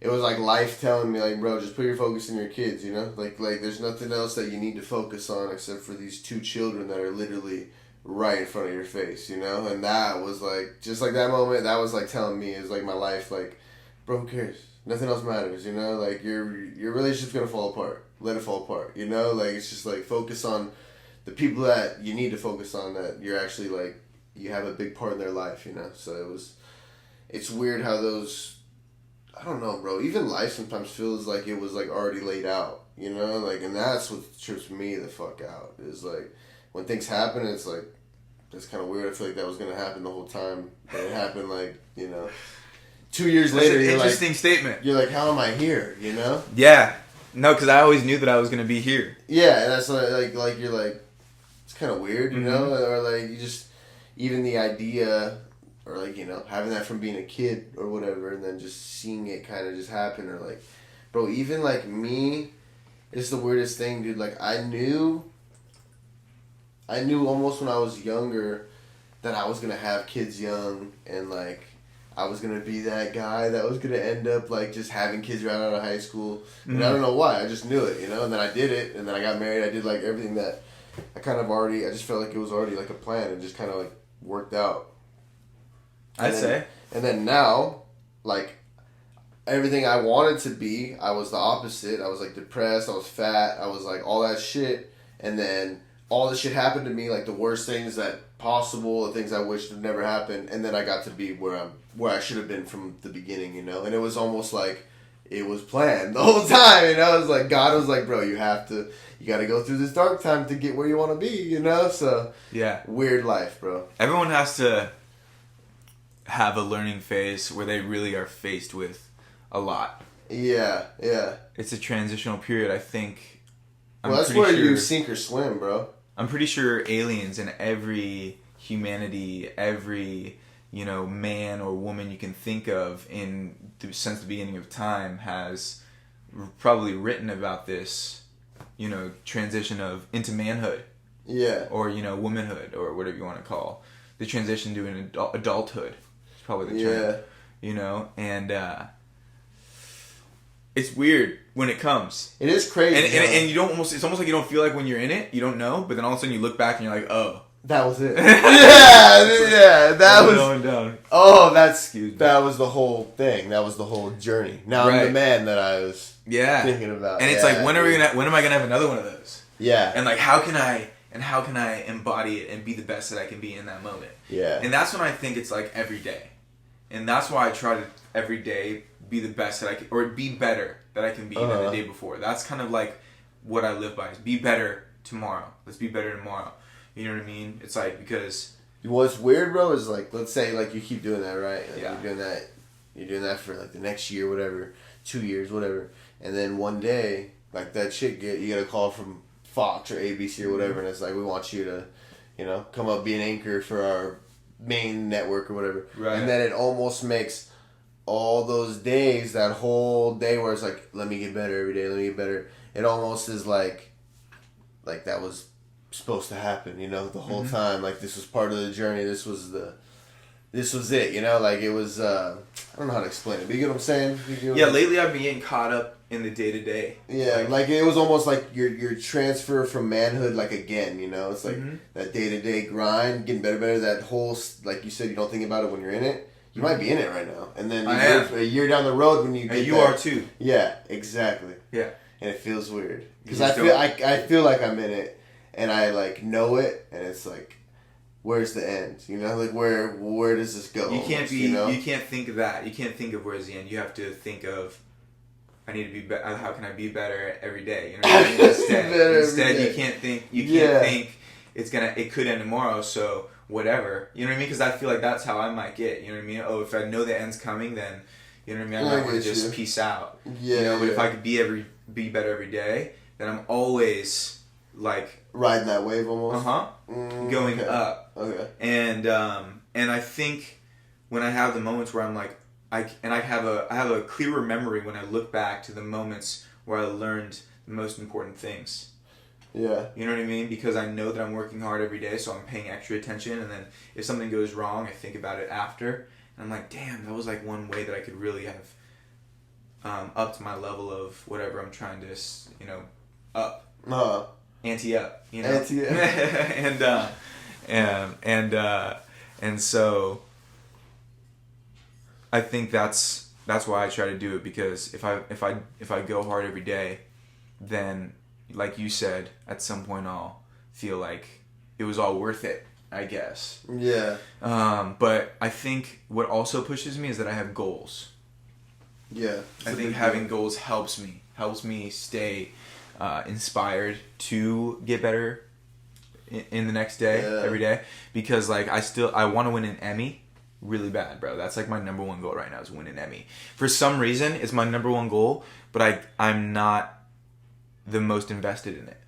it was like life telling me like, bro, just put your focus on your kids, like there's nothing else that you need to focus on except for these 2 children that are literally right in front of your face, and that was like just like that moment, that was like telling me, it was like my life, like, bro, who cares? Nothing else matters, like your relationship's gonna fall apart. Let it fall apart, like it's just like focus on the people that you need to focus on, that you're actually like, you have a big part in their life, So it's weird how those, I don't know, bro, even life sometimes feels like it was like already laid out, like, and that's what trips me the fuck out, is like when things happen, it's like, that's kind of weird. I feel like that was gonna happen the whole time, but it happened like 2 years later. That's an you're interesting like, statement. You're like, how am I here? Yeah. No, because I always knew that I was gonna be here. Yeah, and that's like you're like, it's kind of weird, or like you just, even the idea, or like having that from being a kid or whatever, and then just seeing it kind of just happen, or like, bro, even like me, it's the weirdest thing, dude. Like I knew almost when I was younger that I was gonna have kids young, and like I was gonna be that guy that was gonna end up like just having kids right out of high school, and I don't know why. I just knew it, you know. And then I did it, and then I got married. I did like everything that I kind of already. I just felt like it was already like a plan, and just kind of like worked out. I'd say. And then now, like everything I wanted to be, I was the opposite. I was like depressed. I was fat. I was like all that shit, and then all this shit happened to me, like the worst things that possible, the things I wished had never happened, and then I got to be where I should have been from the beginning, you know. And it was almost like it was planned the whole time, you know. It was like God was like, bro, you got to go through this dark time to get where you want to be, you know. So yeah, weird life, bro. Everyone has to have a learning phase where they really are faced with a lot. Yeah. It's a transitional period, I think. Well, that's where you sink or swim, bro. I'm pretty sure aliens and every humanity, every, you know, man or woman you can think of since the beginning of time has probably written about this, you know, transition into manhood. Yeah. Or, you know, womanhood or whatever you want to call the transition to an adulthood. It's probably the term. Yeah. You know, and it's weird when it comes. It is crazy. And you don't it's almost like you don't feel like when you're in it, you don't know, but then all of a sudden you look back and you're like, oh. That was it. yeah, that was going down. Oh, that was the whole thing. That was the whole journey. Now I'm the man that I was thinking about. And it's like when am I gonna have another one of those? Yeah. And like how can I embody it and be the best that I can be in that moment? Yeah. And that's when I think it's like every day. And that's why I try to every day be the best that I can, or be better that I can be than the day before. That's kind of like what I live by, is be better tomorrow. Let's be better tomorrow. You know what I mean? It's like, because what's weird, bro, is like, let's say like you keep doing that, right? Like yeah. You're doing that for like the next year, whatever, 2 years, whatever, and then one day, like that shit, you get a call from Fox or ABC or whatever, and it's like, we want you to, you know, come up, be an anchor for our main network or whatever, right? And then it almost makes all those days, that whole day where it's like, let me get better every day, let me get better. It almost is like that was supposed to happen, you know, the whole time. Like this was part of the journey. This was it, you know. Like it was. I don't know how to explain it, but you get what I'm saying? Lately I've been getting caught up in the day to day. Yeah, like it was almost like your transfer from manhood, like again, you know. It's like that day to day grind, getting better. That whole, like you said, you don't think about it when you're in it. You might be in it right now, and then a year down the road when you get you are too. Yeah, exactly. Yeah, and it feels weird because I feel like I'm in it, and I like know it, and it's like, where's the end? You know, like where does this go? You can't almost, you know? You can't think of that. You can't think of where's the end. You have to think of, I need to be better. How can I be better every day? You know what I mean? Instead, you can't think. You can't think it could end tomorrow. So whatever. You know what I mean? Because I feel like that's how I might get. You know what I mean? Oh, if I know the end's coming, then you know what I mean. I might want to just peace out. Yeah. You know, but if I could be better every day, then I'm always like riding that wave almost. Going up. Okay. And I think when I have the moments where I'm like, I have a clearer memory when I look back to the moments where I learned the most important things. Yeah. You know what I mean? Because I know that I'm working hard every day, so I'm paying extra attention. And then if something goes wrong, I think about it after. And I'm like, damn, that was like one way that I could really have upped my level of whatever I'm trying to, you know, up. Ante up, you know? Ante up. And so I think that's why I try to do it, because if I go hard every day, then like you said, at some point I'll feel like it was all worth it, I guess. Yeah. But I think what also pushes me is that I have goals. Yeah. I think having goals helps me stay inspired to get better in the next day, every day, because like I want to win an Emmy really bad, bro. That's like my number one goal right now, is win an Emmy. For some reason, it's my number one goal, but I'm not the most invested in it.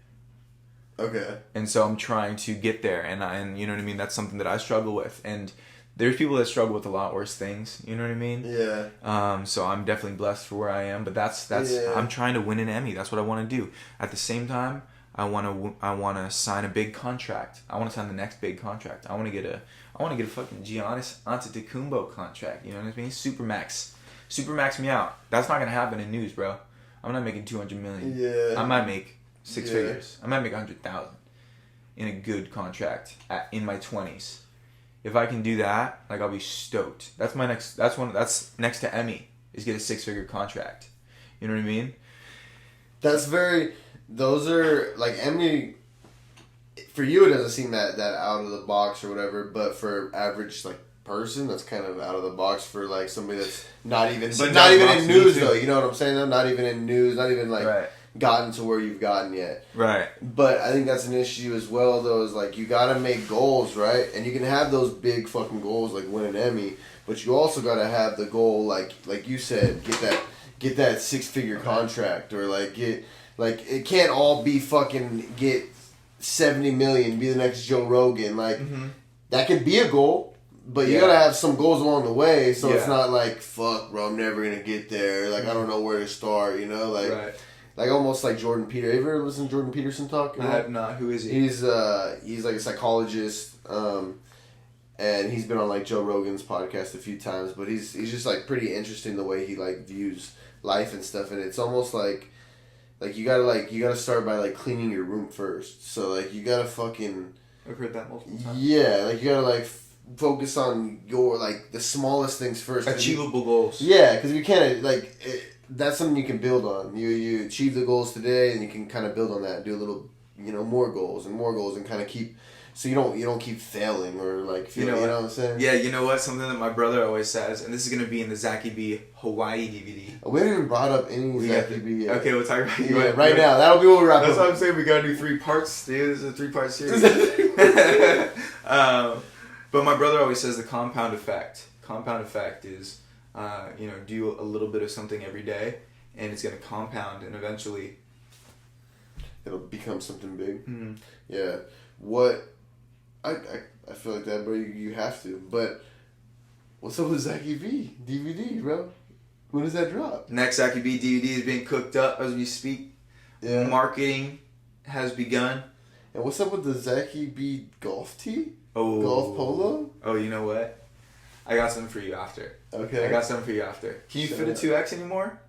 Okay. And so I'm trying to get there, and you know what I mean? That's something that I struggle with, and there's people that struggle with a lot worse things, you know what I mean? Yeah. So I'm definitely blessed for where I am, but that's I'm trying to win an Emmy. That's what I want to do. At the same time, I want to sign a big contract. I want to sign the next big contract. I want I want to get a fucking Giannis Antetokounmpo contract. You know what I mean? Supermax me out. That's not gonna happen in news, bro. I'm not making $200 million. Yeah. I might make six figures. I might make 100,000 in a good contract in my 20s. If I can do that, like, I'll be stoked. That's my next. That's next to Emmy is get a 6-figure contract. You know what I mean? That's very. Those are like Emmy. For you, it doesn't seem that out of the box or whatever, but for average like person, that's kind of out of the box for like somebody that's not even in news though. You know what I'm saying though? Not even in news, not even like gotten to where you've gotten yet. Right. But I think that's an issue as well though. Is like you gotta make goals, right? And you can have those big fucking goals like win an Emmy, but you also gotta have the goal like you said, get that 6-figure contract or like get like it can't all be fucking get 70 million, be the next Joe Rogan. Like that can be a goal, but you gotta have some goals along the way. So it's not like fuck, bro, I'm never gonna get there. Like I don't know where to start. You know, like like almost like Jordan Peterson. Have you ever listened to Jordan Peterson talk? I have not. Who is he? He's like a psychologist, and he's been on like Joe Rogan's podcast a few times. But he's just like pretty interesting the way he like views life and stuff. And it's almost like you gotta start by like cleaning your room first. So like you gotta fucking. I've heard that multiple times. Yeah, like you gotta like focus on your like the smallest things first. Achievable goals. Yeah, because you can't like. That's something you can build on. You achieve the goals today, and you can kind of build on that. And do a little, more goals, and kind of keep. So you don't keep failing or like feel, you know what I'm saying? Yeah, you know what? Something that my brother always says, and this is gonna be in the Zachy B Hawaii DVD. We haven't even brought up any Zachy B yet. Okay, we'll talk about you right now. That'll be what we wrap up. That's what I'm saying. We gotta do 3 parts, dude. This is a 3-part series. But my brother always says the compound effect. Compound effect is. Do a little bit of something every day, and it's gonna compound, and eventually, it'll become something big. Mm-hmm. Yeah. What? I feel like that, bro. You have to. But what's up with Zachy B DVD, bro? When does that drop? Next Zachy B DVD is being cooked up as we speak. Yeah. Marketing has begun. And what's up with the Zachy B golf tee? Oh. Golf polo? Oh, you know what? I got something for you after. Okay. I got something for you after. Can you fit a 2X anymore?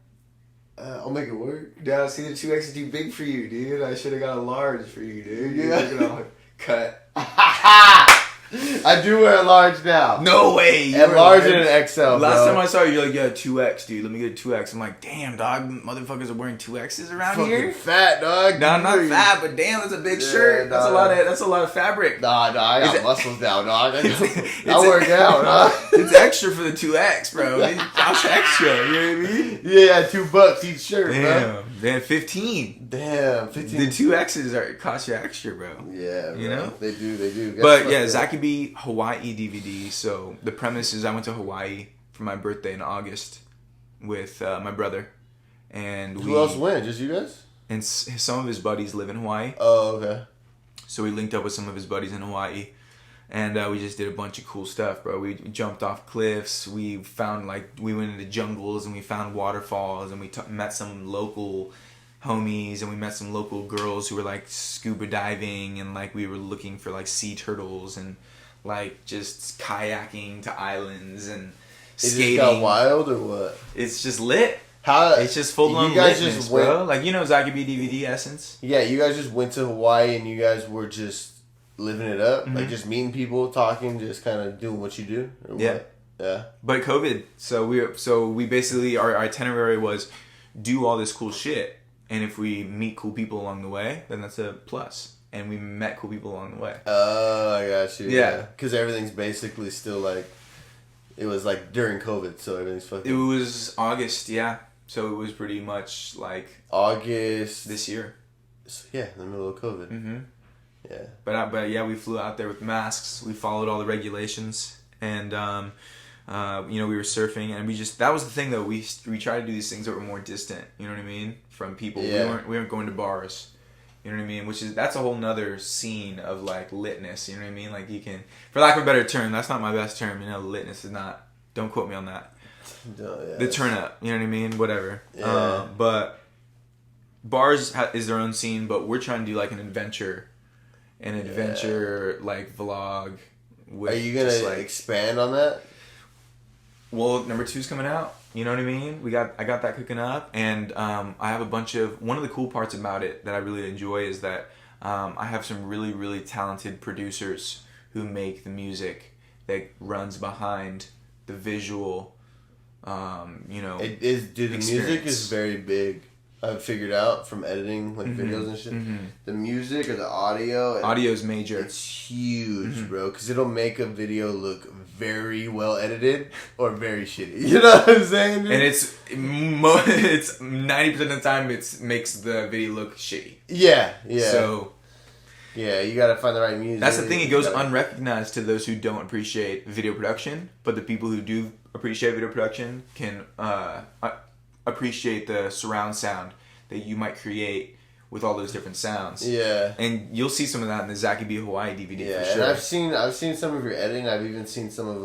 I'll make it work. Yeah, see, the 2X is too big for you, dude. I should have got a large for you, dude. You're looking all cut. I do wear a large now. No way. A large and an XL, bro. Last time I saw you, you're like, yeah, 2X, dude. Let me get a 2X. I'm like, damn, dog. Motherfuckers are wearing 2Xs around fucking here. Fat, dog. No, I'm not fat, but damn, that's a big shirt. That's a lot of fabric. Nah, I got muscles now, dog. I work out, dog. It's extra for the 2X, bro. That's extra. You know what I mean? Yeah, $2 each shirt, bro. Damn, 15. Damn, 15. The 2Xs cost you extra, bro. Yeah, bro. You know? They do. But yeah, Zachy B Hawaii DVD. So the premise is I went to Hawaii for my birthday in August with my brother. And who else went? Just you guys? And some of his buddies live in Hawaii. Oh, okay. So we linked up with some of his buddies in Hawaii. And we just did a bunch of cool stuff, bro. We jumped off cliffs. We found, we went into jungles and we found waterfalls. And we met some local homies. And we met some local girls who were, scuba diving. And, we were looking for, sea turtles. And, just kayaking to islands and skating. It just got wild or what? It's just lit. How? It's just full-on litness, bro. Zachy B DVD essence. Yeah, you guys just went to Hawaii and you guys were just living it up, mm-hmm. Just meeting people, talking, just kind of doing what you do. Or yeah, what? Yeah. But COVID, so we basically our itinerary was do all this cool shit, and if we meet cool people along the way, then that's a plus. And we met cool people along the way. Oh, I got you. Yeah, because everything's basically still it was during COVID, so everything's fucking. It was August, yeah. So it was pretty much August this year. So, yeah, in the middle of COVID. Mm-hmm. Yeah. But yeah, we flew out there with masks. We followed all the regulations, and we were surfing, and that was the thing though. We tried to do these things that were more distant. You know what I mean? From people. Yeah. We weren't going to bars. You know what I mean? That's a whole nother scene of litness. You know what I mean? You can, for lack of a better term, that's not my best term. Litness is not. Don't quote me on that. The turn up. You know what I mean? Whatever. Yeah. But bars is their own scene, but we're trying to do an adventure. Vlog Are you gonna expand on that? Well, number 2's coming out. You know what I mean? I got that cooking up, and I have a bunch of. One of the cool parts about it that I really enjoy is that I have some really, really talented producers who make the music that runs behind the visual. It is. Dude, the music is very big. I've figured out from editing videos and shit. Mm-hmm. The music or the audio. Audio's major. It's huge, bro. Because it'll make a video look very well edited or very shitty. You know what I'm saying? Dude? And it's 90% of the time it makes the video look shitty. Yeah. So. Yeah, you gotta find the right music. That's the thing. It goes unrecognized to those who don't appreciate video production, but the people who do appreciate video production can appreciate the surround sound that you might create with all those different sounds. Yeah. And you'll see some of that in the Zachy B Hawaii DVD for sure. And I've seen some of your editing. I've even seen some of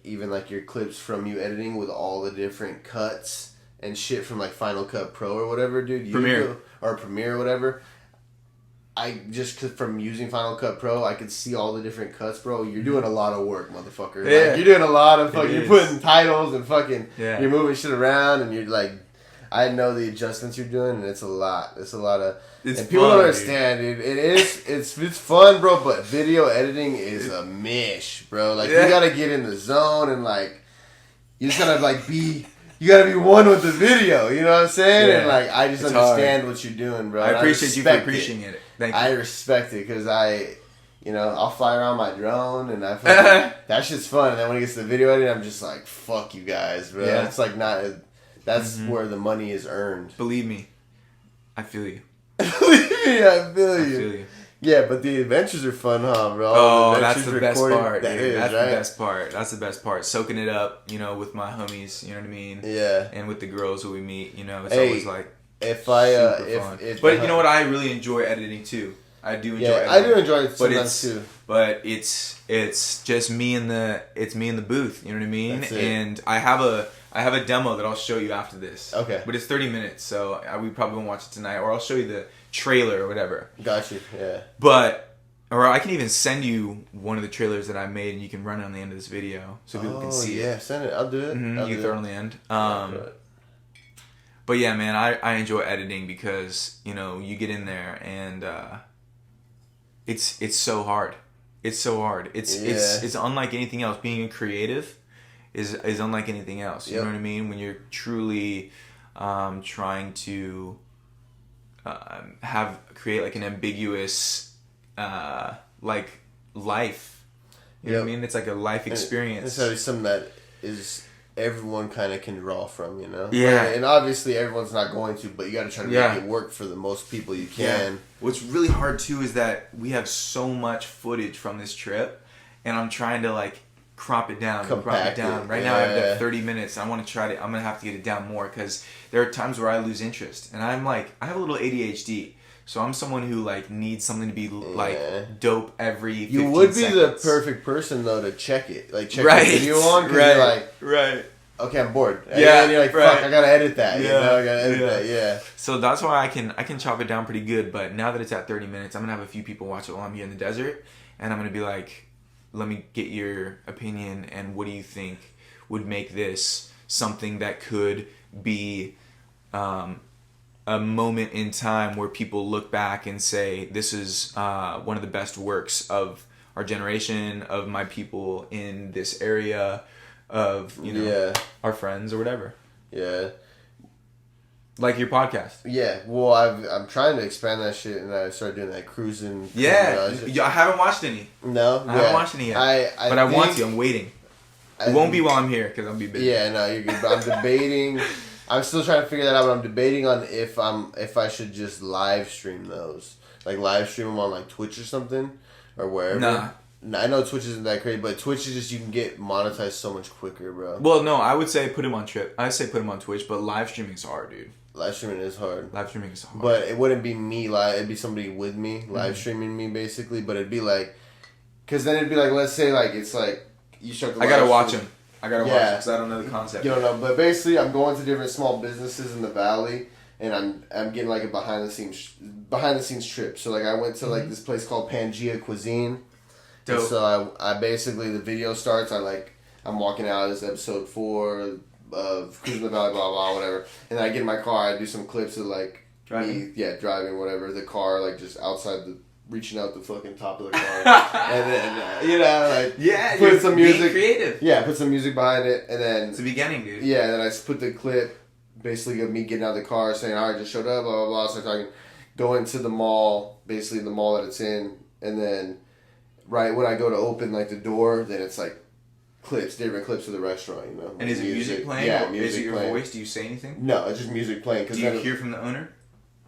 even your clips from you editing with all the different cuts and shit from Final Cut Pro or whatever, dude. Premiere or whatever. From using Final Cut Pro, I could see all the different cuts, bro. You're doing a lot of work, motherfucker. Yeah. You're doing a lot of fucking. You're putting titles and fucking. Yeah. You're moving shit around, and you're I know the adjustments you're doing, and it's a lot. It's a lot of. It's and people fun, don't understand, dude. It is. It's fun, bro. But video editing is a mish, bro. You gotta get in the zone and you just gotta be. You gotta be one with the video, you know what I'm saying? Yeah. And I just understand what you're doing, bro. I appreciate you for appreciating it. Thank you. I respect it because I'll fly around my drone and that shit's fun. And then when it gets to the video editing, I'm just fuck you guys, bro. Yeah. It's that's where the money is earned. Believe me, I feel you. I feel you. Yeah, but the adventures are fun, huh, bro? Oh, that's the best part. That's the best part. That's the best part. Soaking it up, with my homies, you know what I mean? Yeah. And with the girls who we meet, it's always if but you know what? I really enjoy editing too. I do enjoy editing. I do enjoy it sometimes too. But it's just me in the booth, you know what I mean? That's it. And I have a demo that I'll show you after this. Okay. But it's 30 minutes, so we probably won't watch it tonight, or I'll show you the trailer or whatever. Got you, yeah. Or I can even send you one of the trailers that I made, and you can run it on the end of this video so people can see it. Yeah, send it. I'll do it. Mm-hmm. You can throw it on the end. But yeah, man, I enjoy editing because you get in there and it's so hard. It's so hard. It's unlike anything else. Being a creative is unlike anything else. You know what I mean? When you're truly trying to create an ambiguous life. You know what I mean? It's a life experience. It's something that is everyone kind of can draw from, Yeah. And obviously everyone's not going to, but you got to try to make it work for the most people you can. Yeah. What's really hard too is that we have so much footage from this trip, and I'm trying to crop it down. Right now I have 30 minutes. I'm going to have to get it down more because there are times where I lose interest, and I have a little ADHD. So I'm someone who needs something to be dope every 15 You would be seconds. the perfect person though to check it, check the video on, because you're okay, I'm bored. Yeah, and you're fuck, I gotta edit that. Yeah, I gotta edit that. Yeah. So that's why I can chop it down pretty good. But now that it's at 30 minutes, I'm gonna have a few people watch it while I'm here in the desert, and I'm gonna be let me get your opinion, and what do you think would make this something that could be a moment in time where people look back and say, this is one of the best works of our generation, of my people in this area, of our friends or whatever. Yeah. Like your podcast. Yeah. Well, I'm trying to expand that shit, and I started doing that cruising. Yeah. I haven't watched any. No? I haven't watched any yet. But I want to. I'm waiting. It won't be while I'm here, because I'll be busy. Yeah, no, you're good. But I'm debating... I'm still trying to figure that out, but I'm debating on if I should just live stream those, live stream them on Twitch or something, or wherever. Nah, I know Twitch isn't that great, but Twitch is just, you can get monetized so much quicker, bro. Well, no, I would say put them on Trip. I say put them on Twitch, but live streaming is hard, dude. Live streaming is hard. But it wouldn't be me live. It'd be somebody with me live streaming me basically. But it'd be because then it'd be let's say it's you start. I gotta watch them. I gotta watch it because I don't know the concept. You don't know, but basically, I'm going to different small businesses in the valley, and I'm getting a behind the scenes trip. So I went to this place called Pangea Cuisine, And so I basically, the video starts, I'm walking out, this is episode 4 of Cruising the Valley, blah, blah, whatever. And then I get in my car, I do some clips of driving? Driving, whatever. The car, just outside reaching out the fucking top of the car. And then, put some music. Creative. Yeah, put some music behind it. And then. It's the beginning, dude. Yeah, and then I put the clip, basically of me getting out of the car, saying, all right, just showed up, blah, blah, blah. Start talking. Go into the mall, basically the mall that it's in. And then, right when I go to open, the door, then it's different clips of the restaurant, you know. And is it music playing? Yeah, or music is it your playing. voice? Do you say anything? No, it's just music playing. Do you hear from the owner?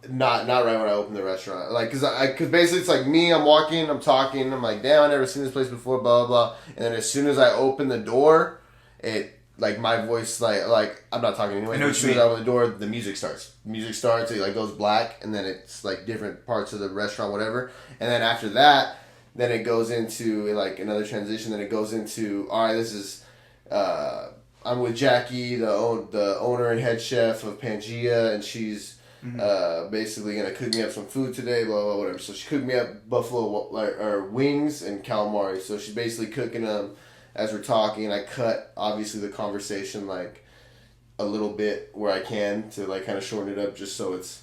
Not right when I open the restaurant. Cause basically it's me, I'm walking, I'm talking, I'm like, damn, I've never seen this place before, blah, blah, blah. And then as soon as I open the door, it, my voice, I'm not talking anyway. As soon as I open the door, the music starts. Music starts, it goes black, and then it's different parts of the restaurant, whatever. And then after that, then it goes into another transition. Then it goes into, all right, this is, I'm with Jackie, the owner and head chef of Pangea, and she's basically gonna cook me up some food today, blah blah whatever. So she cooked me up buffalo wings and calamari. So she's basically cooking them as we're talking, and I cut obviously the conversation a little bit where I can to kind of shorten it up, just so it's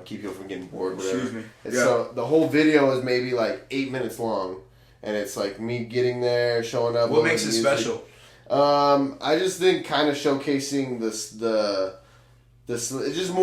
keep people from getting bored. Whatever. Excuse me. And so the whole video is maybe 8 minutes long, and it's me getting there, showing up. What makes it special? I just think kind of showcasing it's just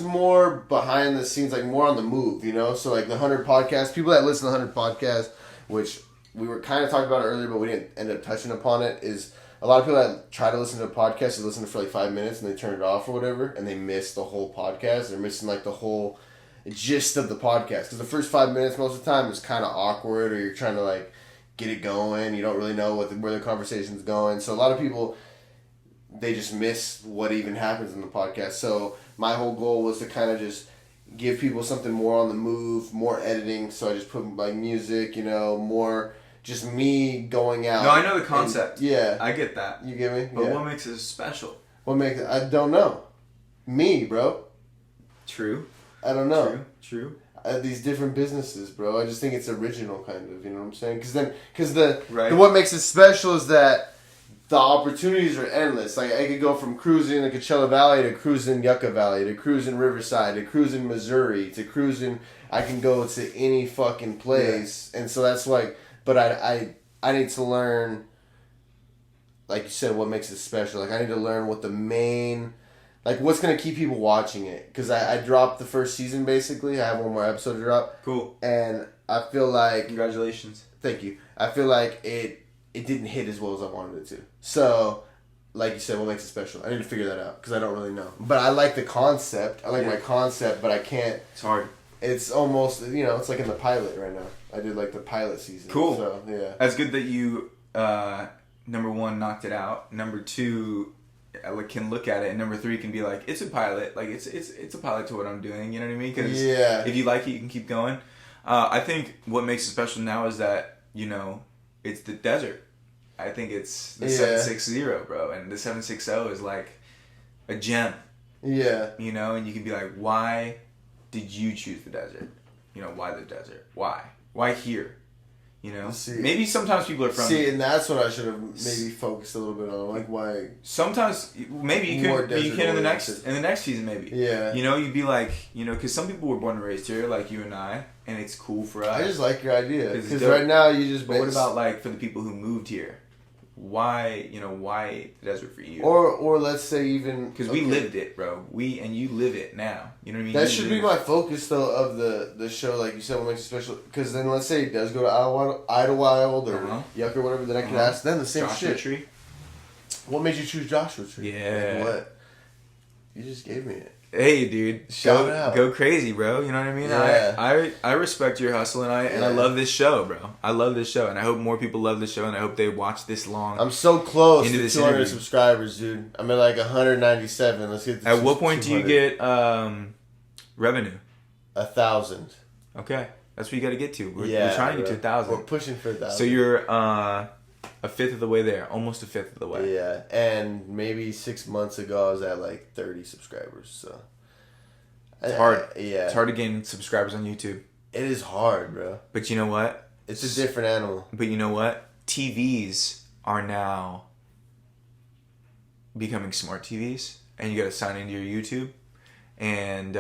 more behind the scenes, more on the move, So the 100 podcast, people that listen to 100 podcast, which we were kind of talking about it earlier, but we didn't end up touching upon it, is a lot of people that try to listen to a podcast, they listen to it for 5 minutes and they turn it off or whatever, and they miss the whole podcast. They're missing the whole gist of the podcast, because the first 5 minutes most of the time is kind of awkward, or you're trying to get it going. You don't really know where the conversation's going. So a lot of people, they just miss what even happens in the podcast. So my whole goal was to kind of just give people something more on the move, more editing. So I just put music, more just me going out. No, I know the concept. Yeah. I get that. You get me? But yeah. What makes it special? What makes it? I don't know. Me, bro. True. I don't know. True. These different businesses, bro. I just think it's original, kind of. You know what I'm saying? Because what makes it special is that the opportunities are endless. I could go from cruising the Coachella Valley to cruising Yucca Valley to cruising Riverside to cruising Missouri to cruising. I can go to any fucking place, and so that's But I need to learn. Like you said, what makes it special? I need to learn what the main. What's going to keep people watching it? Because I dropped the first season, basically. I have one more episode to drop. Cool. And I feel like... Congratulations. Thank you. I feel like it didn't hit as well as I wanted it to. So, like you said, what makes it special? I need to figure that out, because I don't really know. But I like the concept. I like my concept, but I can't... It's hard. It's almost, it's in the pilot right now. I did, the pilot season. Cool. So, yeah. That's good that you, number 1, knocked it out. Number 2... can look at it, and number 3 can be it's a pilot, it's a pilot to what I'm doing, you know what I mean? Because if you like it, you can keep going. I think what makes it special now is that it's the desert. I think it's the 760, bro, and the 760 is a gem. Yeah. And you can be why did you choose the desert? Why the desert? Why here? Maybe sometimes people are from... See, and that's what I should have maybe focused a little bit on, why... Sometimes, maybe you could, but you can in the next season, maybe. Yeah. You'd be because some people were born and raised here, like you and I, and it's cool for us. I just like your idea, because right now you just... But what about, for the people who moved here? Why the desert for you? Or let's say even... Because we lived it, bro. And you live it now. You know what I mean? That should be my focus, though, of the show, like you said, what makes it special. Because then let's say it does go to Idlewild or Yucca or whatever, then I could ask them the same Joshua shit. Tree. What made you choose Joshua Tree? Yeah. What? You just gave me it. Hey, dude, go crazy, bro. You know what I mean? Yeah. I respect your hustle, and I love this show, bro. I love this show, and I hope more people love this show, and I hope they watch this long. I'm so close into to this 200 interview. subscribers, dude. I'm at 197. Let's get to At what point 200. do you get revenue? 1,000. Okay, that's what you got to get to. We're trying to get to 1,000. We're pushing for 1,000. So you're a fifth of the way there, almost a fifth of the way. Yeah, and maybe 6 months ago I was at 30 subscribers. So it's hard. Yeah, it's hard to gain subscribers on YouTube. It is hard, bro. But you know what? It's a different animal. But you know what? TVs are now becoming smart TVs, and you got to sign into your YouTube, and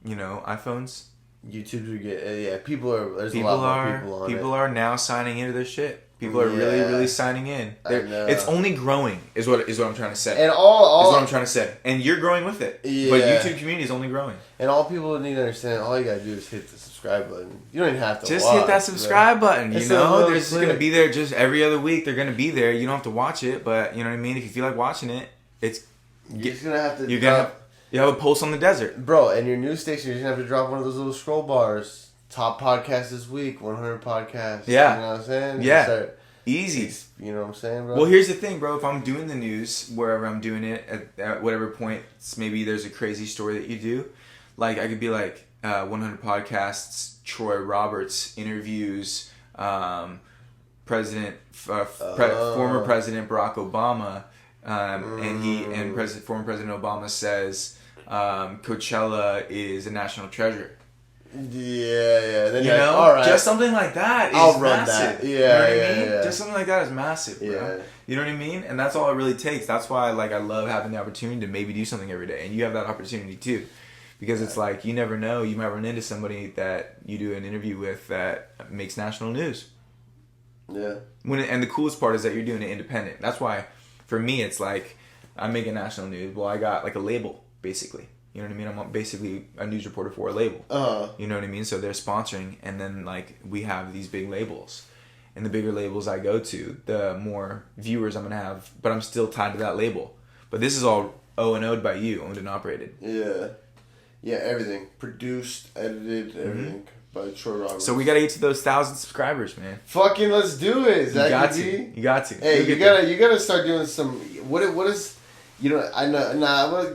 iPhones. YouTube to get people are. There's a lot more people on it. People are now signing into their shit. People are really signing in. It's only growing, is what I'm trying to say. And all is what I'm trying to say. And you're growing with it. Yeah. But YouTube community is only growing. And all people need to understand, all you gotta do is hit the subscribe button. You don't even have to just watch, hit that subscribe button. It's They're just gonna be there just every other week. They're gonna be there. You don't have to watch it, but you know what I mean. If you feel like watching it, you're just gonna have to. You have a pulse on the desert, bro. And your news station, you're gonna have to drop one of those little scroll bars. Top podcast this week, 100 podcasts. Yeah, you know what I'm saying. Yeah. Easy. You know what I'm saying, bro? Well, here's the thing, bro. If I'm doing the news, wherever I'm doing it, at whatever point, maybe there's a crazy story that you do. Like, I could be like, 100 Podcasts, Troy Roberts interviews former President Barack Obama, and former President Obama says Coachella is a national treasure. Yeah. Then all right. Just something like that is I'll run massive. that. Yeah, you know what I mean? Yeah. Just something like that is massive, bro. Yeah. You know what I mean? And that's all it really takes. That's why, I love having the opportunity to maybe do something every day, and you have that opportunity too, because it's like you never know. You might run into somebody that you do an interview with that makes national news. Yeah. And the coolest part is that you're doing it independent. That's why, for me, it's like I'm making national news. Well, I got like a label basically. You know what I mean? I'm basically a news reporter for a label. You know what I mean? So they're sponsoring, and then we have these big labels, and the bigger labels I go to, the more viewers I'm gonna have. But I'm still tied to that label. But this is all owned by you, owned and operated. Yeah, everything produced, edited, everything by Troy Roberts. So we gotta get to those 1,000 subscribers, man. Fucking let's do it, Zach. You got to. Hey, you gotta start doing some. What is? I know. Nah,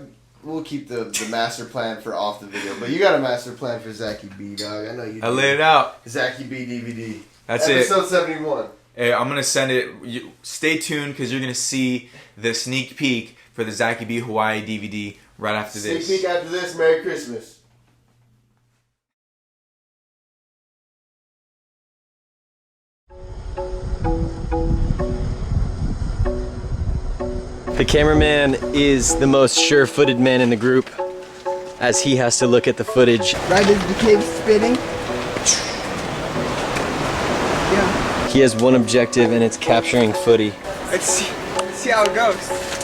we'll keep the master plan for off the video, but you got a master plan for Zachy B, dog. I know you do. I laid it out. Zachy B DVD. That's Episode 71. Hey, I'm going to send it. Stay tuned because you're going to see the sneak peek for the Zachy B Hawaii DVD right after this. Sneak peek after this. Merry Christmas. The cameraman is the most sure-footed man in the group, as he has to look at the footage. Right as the cave's spinning. Yeah. He has one objective, and it's capturing footy. Let's see how it goes.